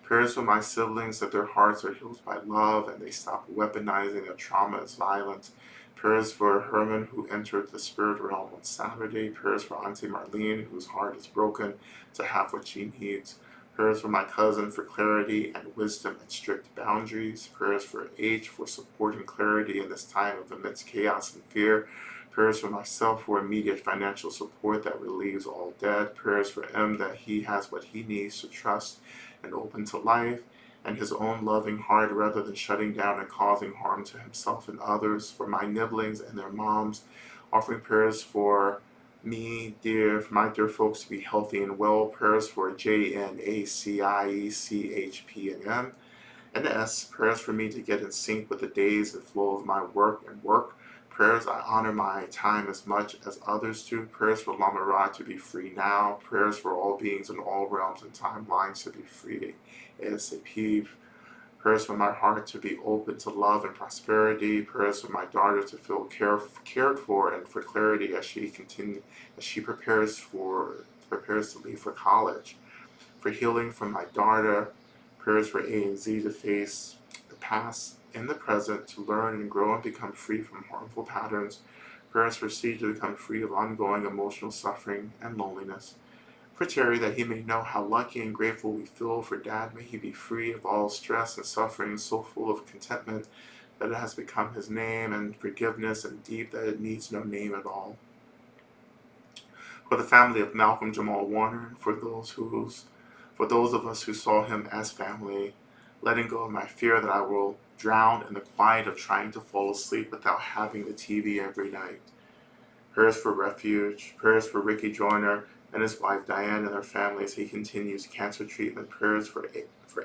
Prayers for my siblings that their hearts are healed by love and they stop weaponizing their trauma as violence. Prayers for Herman who entered the spirit realm on Saturday. Prayers for Auntie Marlene whose heart is broken to have what she needs. Prayers for my cousin for clarity and wisdom and strict boundaries. Prayers for H for support and clarity in this time of immense chaos and fear. Prayers for myself for immediate financial support that relieves all debt. Prayers for M that he has what he needs to trust and open to life and his own loving heart rather than shutting down and causing harm to himself and others. For my nibblings and their moms, offering prayers for me, for my dear folks to be healthy and well. Prayers for J, N, A, C, I, E, C, H, P, and M. And S, prayers for me to get in sync with the days and flow of my work. Prayers I honor my time as much as others do. Prayers for Lama Rod to be free now. Prayers for all beings in all realms and timelines to be free ASAP. Prayers for my heart to be open to love and prosperity. Prayers for my daughter to feel cared for and for clarity as she prepares to leave for college. For healing from my daughter. Prayers for A and Z to face the past and the present, to learn and grow and become free from harmful patterns. Prayers for C to become free of ongoing emotional suffering and loneliness. For Terry, that he may know how lucky and grateful we feel. For Dad, may he be free of all stress and suffering, so full of contentment that it has become his name, and forgiveness and deep that it needs no name at all. For the family of Malcolm Jamal Warner, and for those of us who saw him as family, letting go of my fear that I will drown in the quiet of trying to fall asleep without having the TV every night. Prayers for refuge, prayers for Ricky Joyner and his wife Diane and their family as he continues cancer treatment. Prayers for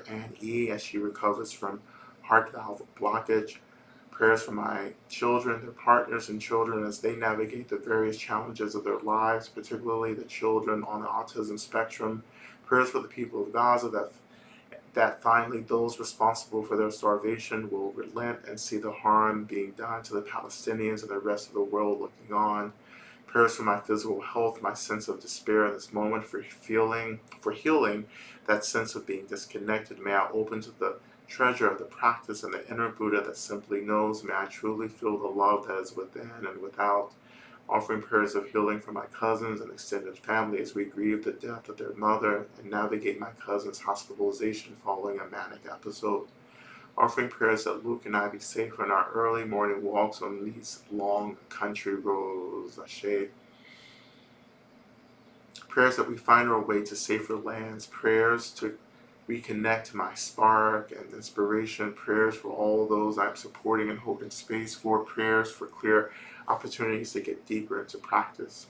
Anne E. as she recovers from heart valve blockage. Prayers for my children, their partners, and children as they navigate the various challenges of their lives, particularly the children on the autism spectrum. Prayers for the people of Gaza that finally those responsible for their starvation will relent and see the harm being done to the Palestinians and the rest of the world looking on. Prayers for my physical health, my sense of despair in this moment, for healing that sense of being disconnected. May I open to the treasure of the practice and the inner Buddha that simply knows. May I truly feel the love that is within and without. Offering prayers of healing for my cousins and extended family as we grieve the death of their mother and navigate my cousin's hospitalization following a manic episode. Offering prayers that Luke and I be safe on our early morning walks on these long country roads. Ashe. Prayers that we find our way to safer lands. Prayers to reconnect my spark and inspiration. Prayers for all those I'm supporting and holding space for. Prayers for clear opportunities to get deeper into practice.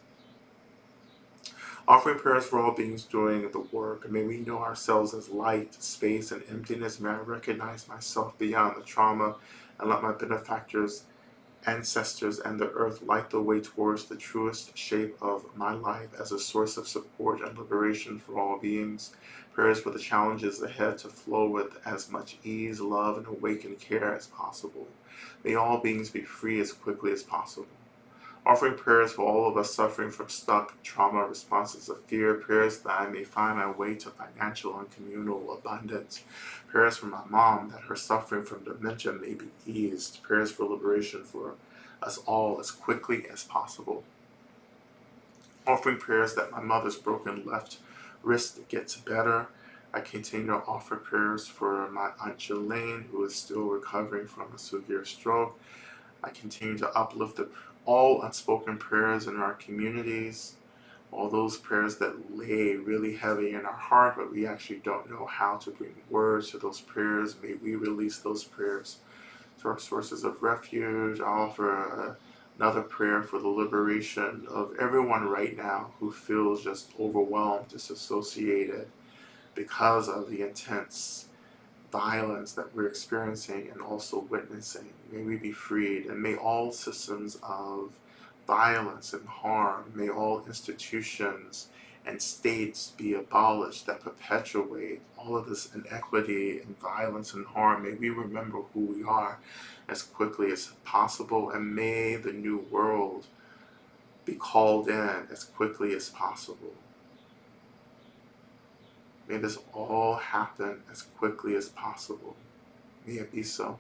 Offering prayers for all beings doing the work. May we know ourselves as light, space, and emptiness. May I recognize myself beyond the trauma and let my benefactors ancestors and the earth light the way towards the truest shape of my life as a source of support and liberation for all beings. Prayers for the challenges ahead to flow with as much ease, love, and awakened care as possible. May all beings be free as quickly as possible. Offering prayers for all of us suffering from stuck trauma responses of fear, prayers that I may find my way to financial and communal abundance, prayers for my mom that her suffering from dementia may be eased, prayers for liberation for us all as quickly as possible. Offering prayers that my mother's broken left wrist gets better. I continue to offer prayers for my Aunt Jelaine, who is still recovering from a severe stroke. I continue to uplift all unspoken prayers in our communities, all those prayers that lay really heavy in our heart, but we actually don't know how to bring words to those prayers. May we release those prayers to our sources of refuge. I offer another prayer for the liberation of everyone right now who feels just overwhelmed, disassociated because of the intense violence that we're experiencing and also witnessing. May we be freed, and may all systems of violence and harm, may all institutions and states be abolished that perpetuate all of this inequity and violence and harm. May we remember who we are as quickly as possible, and may the new world be called in as quickly as possible. May this all happen as quickly as possible. May it be so.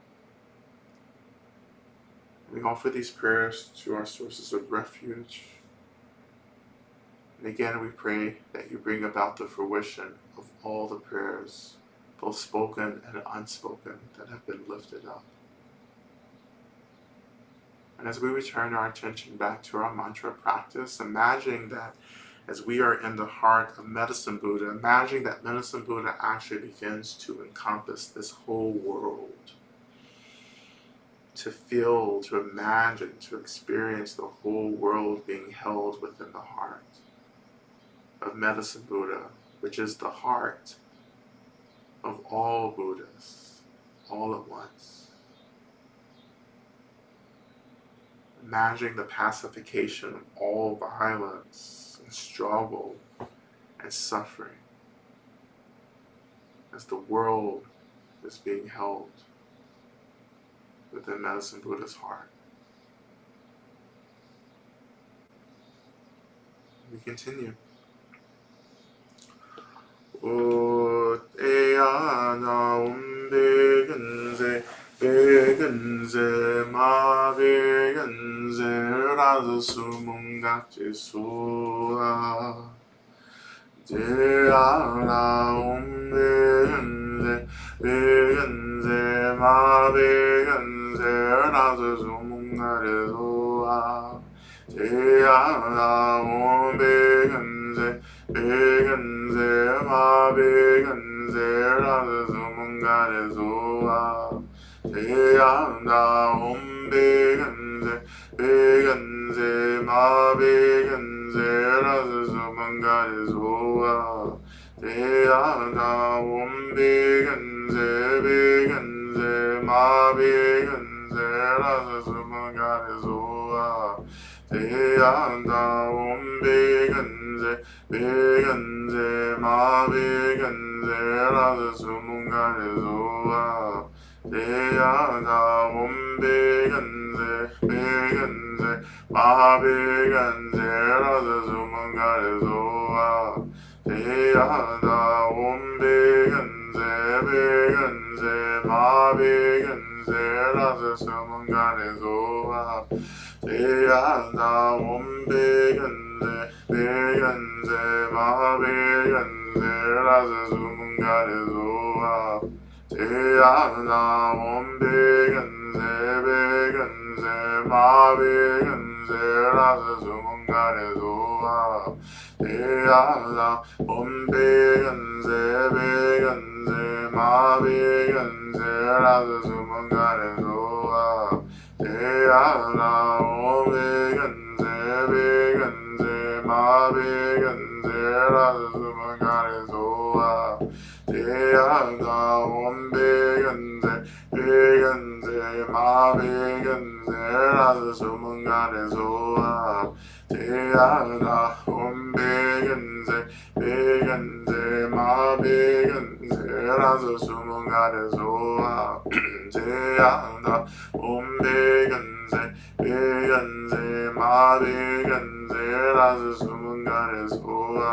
We offer these prayers to our sources of refuge. And again, we pray that you bring about the fruition of all the prayers, both spoken and unspoken, that have been lifted up. And as we return our attention back to our mantra practice, imagining that as we are in the heart of Medicine Buddha, imagining that Medicine Buddha actually begins to encompass this whole world. To feel, to imagine, to experience the whole world being held within the heart of Medicine Buddha, which is the heart of all Buddhas, all at once. Imagining the pacification of all violence and struggle and suffering as the world is being held within Medicine Buddha's heart. We continue. Eana begenze, begenze, ma begenze, razasumungache sua. Deana begenze, begenze, ma begenze, razasumungache sua. Deana begenze, begenze, ma begenze, razasumungache sua. Deana begenze, begenze, ma begenze, razasumungache sua. Deana begenze, begenze, ma begenze, razasumungache sua. Deana begenze, begenze, ma begenze, razasumungache sua. Deana begenze, begenze, ma begenze, razasumungache sua. Deana begenze, begenze, ma begenze, razasumungache sua. Deana begenze, begenze, ma begenze, razasumungache sua. Deana begenze, begenze, ma begenze, razasumungache sua. Deana begenze, begenze, ma begenze, razasumungache sua. Deana begenze, begenze, ma begenze, razasumungache sua. Deana begenze, begenze, ma begenze, lass sumungare soa, teada, begenze, begenze, ma begenze, lass sumungare soa, teada, begenze, begenze, ma begenze, lass sumungare soa,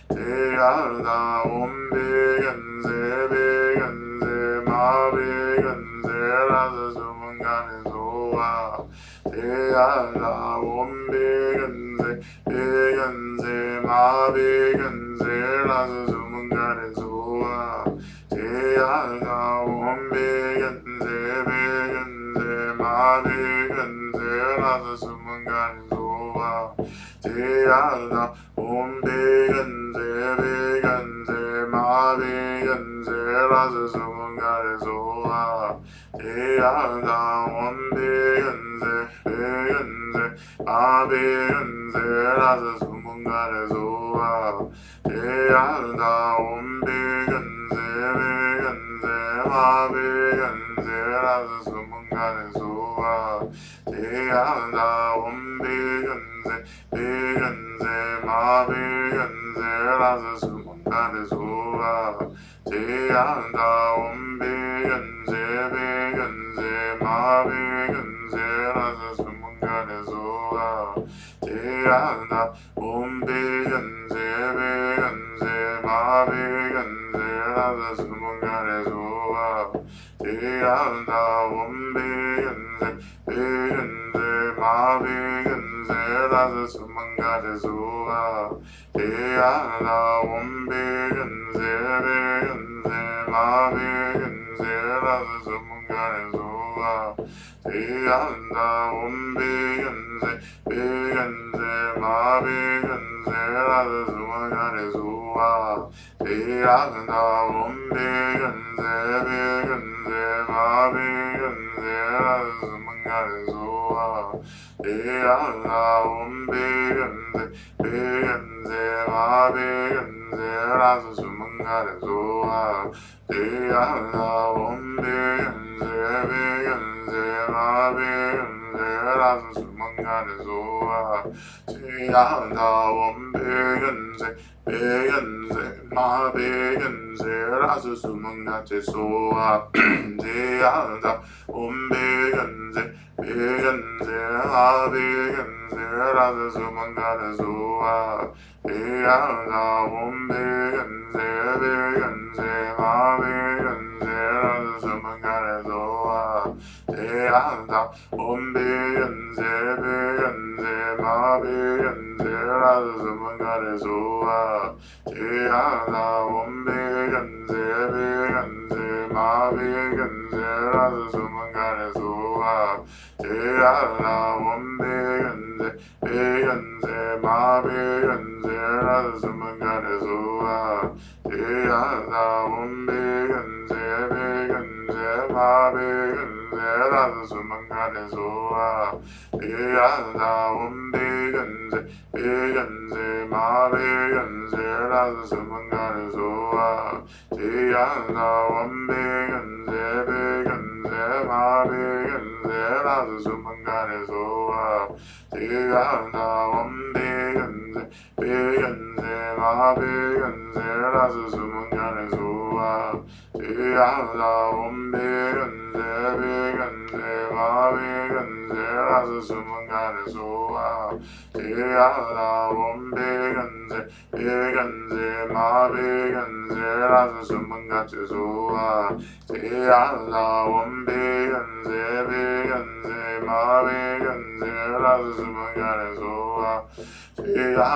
teada, begenze, begenze, ma begenze, lass sumungare soa, teada, begenze, begenze, ma begenze, lass sumungare soa, teada, begenze, begenze, ma begenze, lass sumungare soa, teada, begenze, begenze, ma begenze, lass sumungare soa, teada, begenze, begenze, ma begenze, lass sumungare soa, teada, begenze, begenze, ma begenze, lass sumungare soa, teada, begenze, begenze, ma begenze, lass sumungare soa, teada, begenze, begenze, ma begenze, lass sumungare soa, teada, begenze, begenze, ma begenze, lass sumungare soa, teada, begenze, begenze, ma begenze, lass sumungare soa, teada, begenze, begenze, ma begenze, lass sumungare soa, teada, begenze, begenze, ma begenze, lass sumungare soa, teada, begenze, begenze, ma begenze, lass sumungare soa, teada, begenze, begenze, ma begenze, lass sumungare soa, teada, begenze, begenze, ma begenze, lass sumungare soa, teada, begenze, begenze, ma begenze, lass sumungare soa, teada, begenze, begenze, ma begenze, lass sumungare soa, teada, begenze, begenze, ma begenze, lass sumungare soa, teada, begenze, begenze, ma begenze, lass sumungare soa, teada, begenze, begenze, ma begenze, lass sumungare soa, teada, begenze, begenze, ma begenze, lass sumungare soa, teada, begenze, begenze, ma begenze, lass sumungare soa, teada, begenze, begenze, ma begenze, lass sumungare soa, teada, begenze, begenze, ma begenze, lass sumungare soa, teada, begenze, begenze, ma begenze, lass sumungare soa, teada, begenze, begenze, ma begenze, lass sumungare soa, teada, begenze, begenze, ma begenze, lass sumungare soa, teada, begenze, begenze, ma begenze, lass sumungare soa, teada,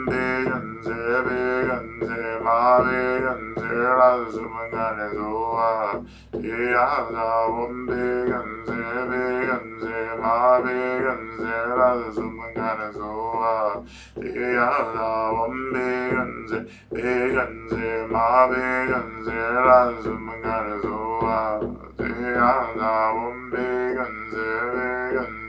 begenze, begenze, ma begenze, lass sumungare soa, teada, begenze, begenze, ma begenze, lass sumungare soa, teada, begenze, begenze, ma begenze, lass sumungare soa, teada, begenze, begenze.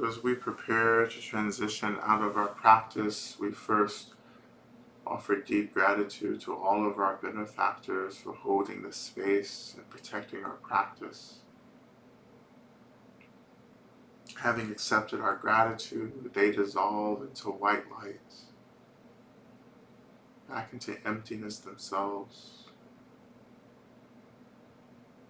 So as we prepare to transition out of our practice, we first offer deep gratitude to all of our benefactors for holding this space and protecting our practice. Having accepted our gratitude, they dissolve into white light, back into emptiness themselves.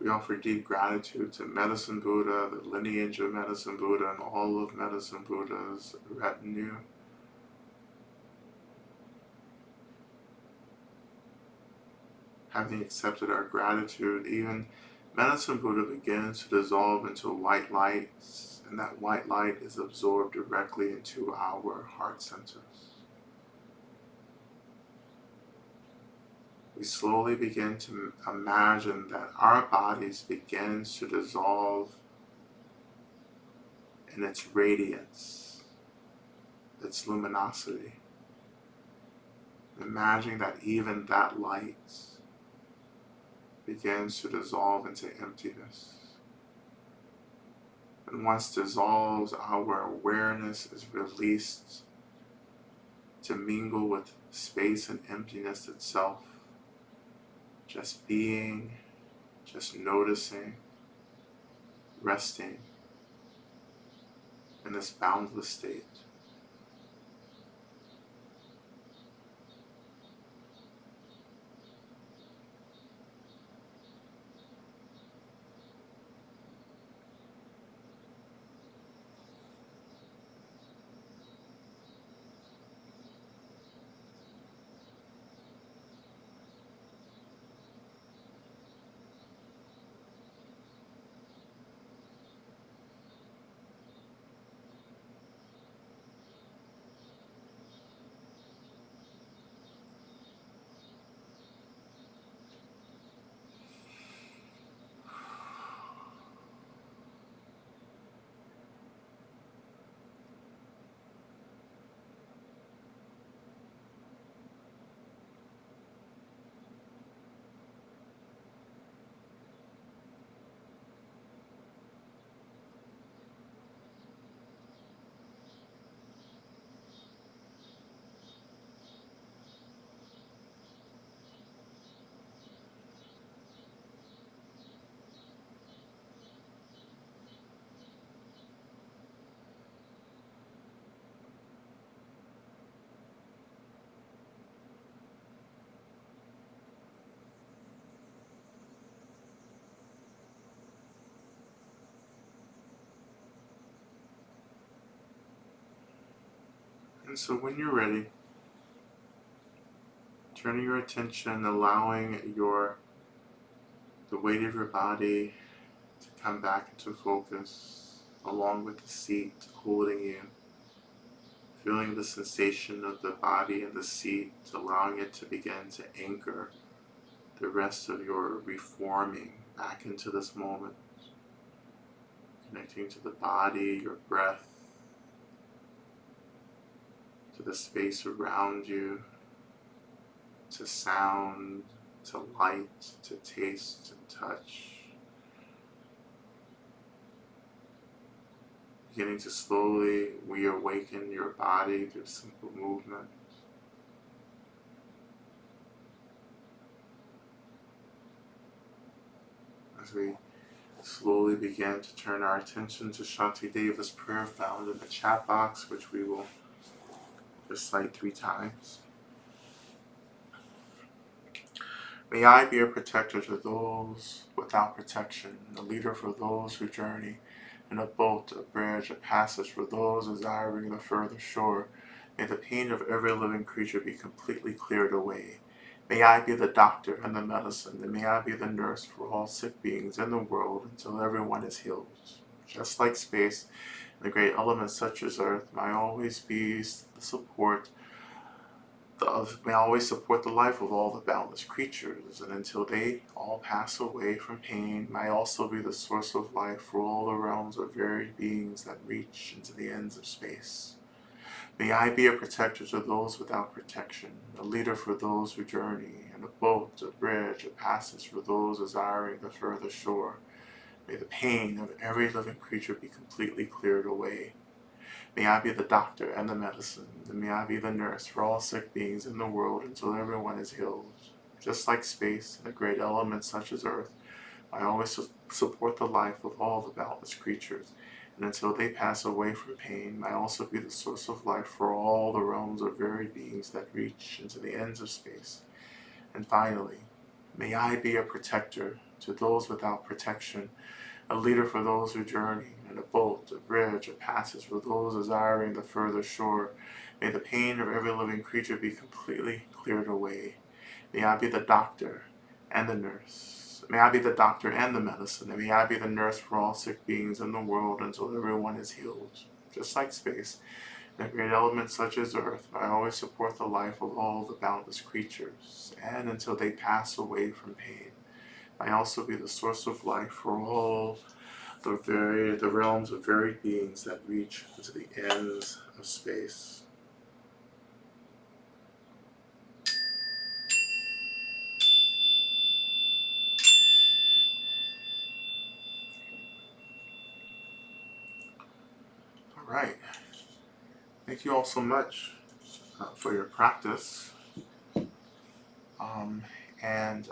We offer deep gratitude to Medicine Buddha, the lineage of Medicine Buddha, and all of Medicine Buddha's retinue. Having accepted our gratitude, even Medicine Buddha begins to dissolve into white light, and that white light is absorbed directly into our heart centers. We slowly begin to imagine that our bodies begin to dissolve in its radiance, its luminosity. Imagining that even that light begins to dissolve into emptiness. And once dissolves, our awareness is released to mingle with space and emptiness itself. Just being, just noticing, resting in this boundless state. And so when you're ready, turning your attention, allowing the weight of your body to come back into focus, along with the seat holding you, feeling the sensation of the body and the seat, allowing it to begin to anchor the rest of your reforming back into this moment, connecting to the body, your breath, to the space around you, to sound, to light, to taste and touch. Beginning to slowly reawaken your body through simple movement. As we slowly begin to turn our attention to Shanti Deva's prayer found in the chat box, which we will recite 3 times. May I be a protector to those without protection, a leader for those who journey, and a boat, a bridge, a passage for those desiring the further shore. May the pain of every living creature be completely cleared away. May I be the doctor and the medicine, and may I be the nurse for all sick beings in the world until everyone is healed. Just like space and the great elements such as earth, may I always be the support may always support the life of all the boundless creatures, and until they all pass away from pain, may also be the source of life for all the realms of varied beings that reach into the ends of space. May I be a protector to those without protection, a leader for those who journey, and a boat, a bridge, a passage for those desiring the further shore. May the pain of every living creature be completely cleared away. May I be the doctor and the medicine, and may I be the nurse for all sick beings in the world until everyone is healed. Just like space and the great elements such as earth, I always support the life of all the boundless creatures, and until they pass away from pain, I also be the source of life for all the realms of varied beings that reach into the ends of space. And finally, may I be a protector to those without protection, a leader for those who journey, and a boat, a bridge, a passage for those desiring the further shore. May the pain of every living creature be completely cleared away. May I be the doctor and the nurse. May I be the doctor and the medicine, and may I be the nurse for all sick beings in the world until everyone is healed. Just like space, and the great elements such as earth, I always support the life of all the boundless creatures, and until they pass away from pain. I also be the source of life for all the realms of varied beings that reach into the ends of space. All right. Thank you all so much for your practice. Um, and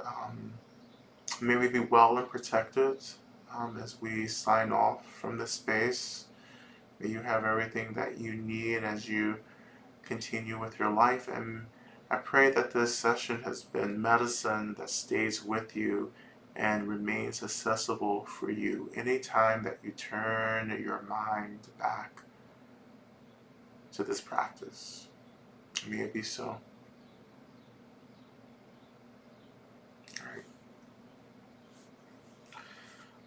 may we be well and protected as we sign off from this space. May you have everything that you need as you continue with your life. And I pray that this session has been medicine that stays with you and remains accessible for you anytime that you turn your mind back to this practice. May it be so. All right.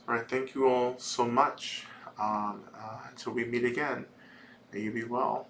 All right. Thank you all so much. Until we meet again, may you be well.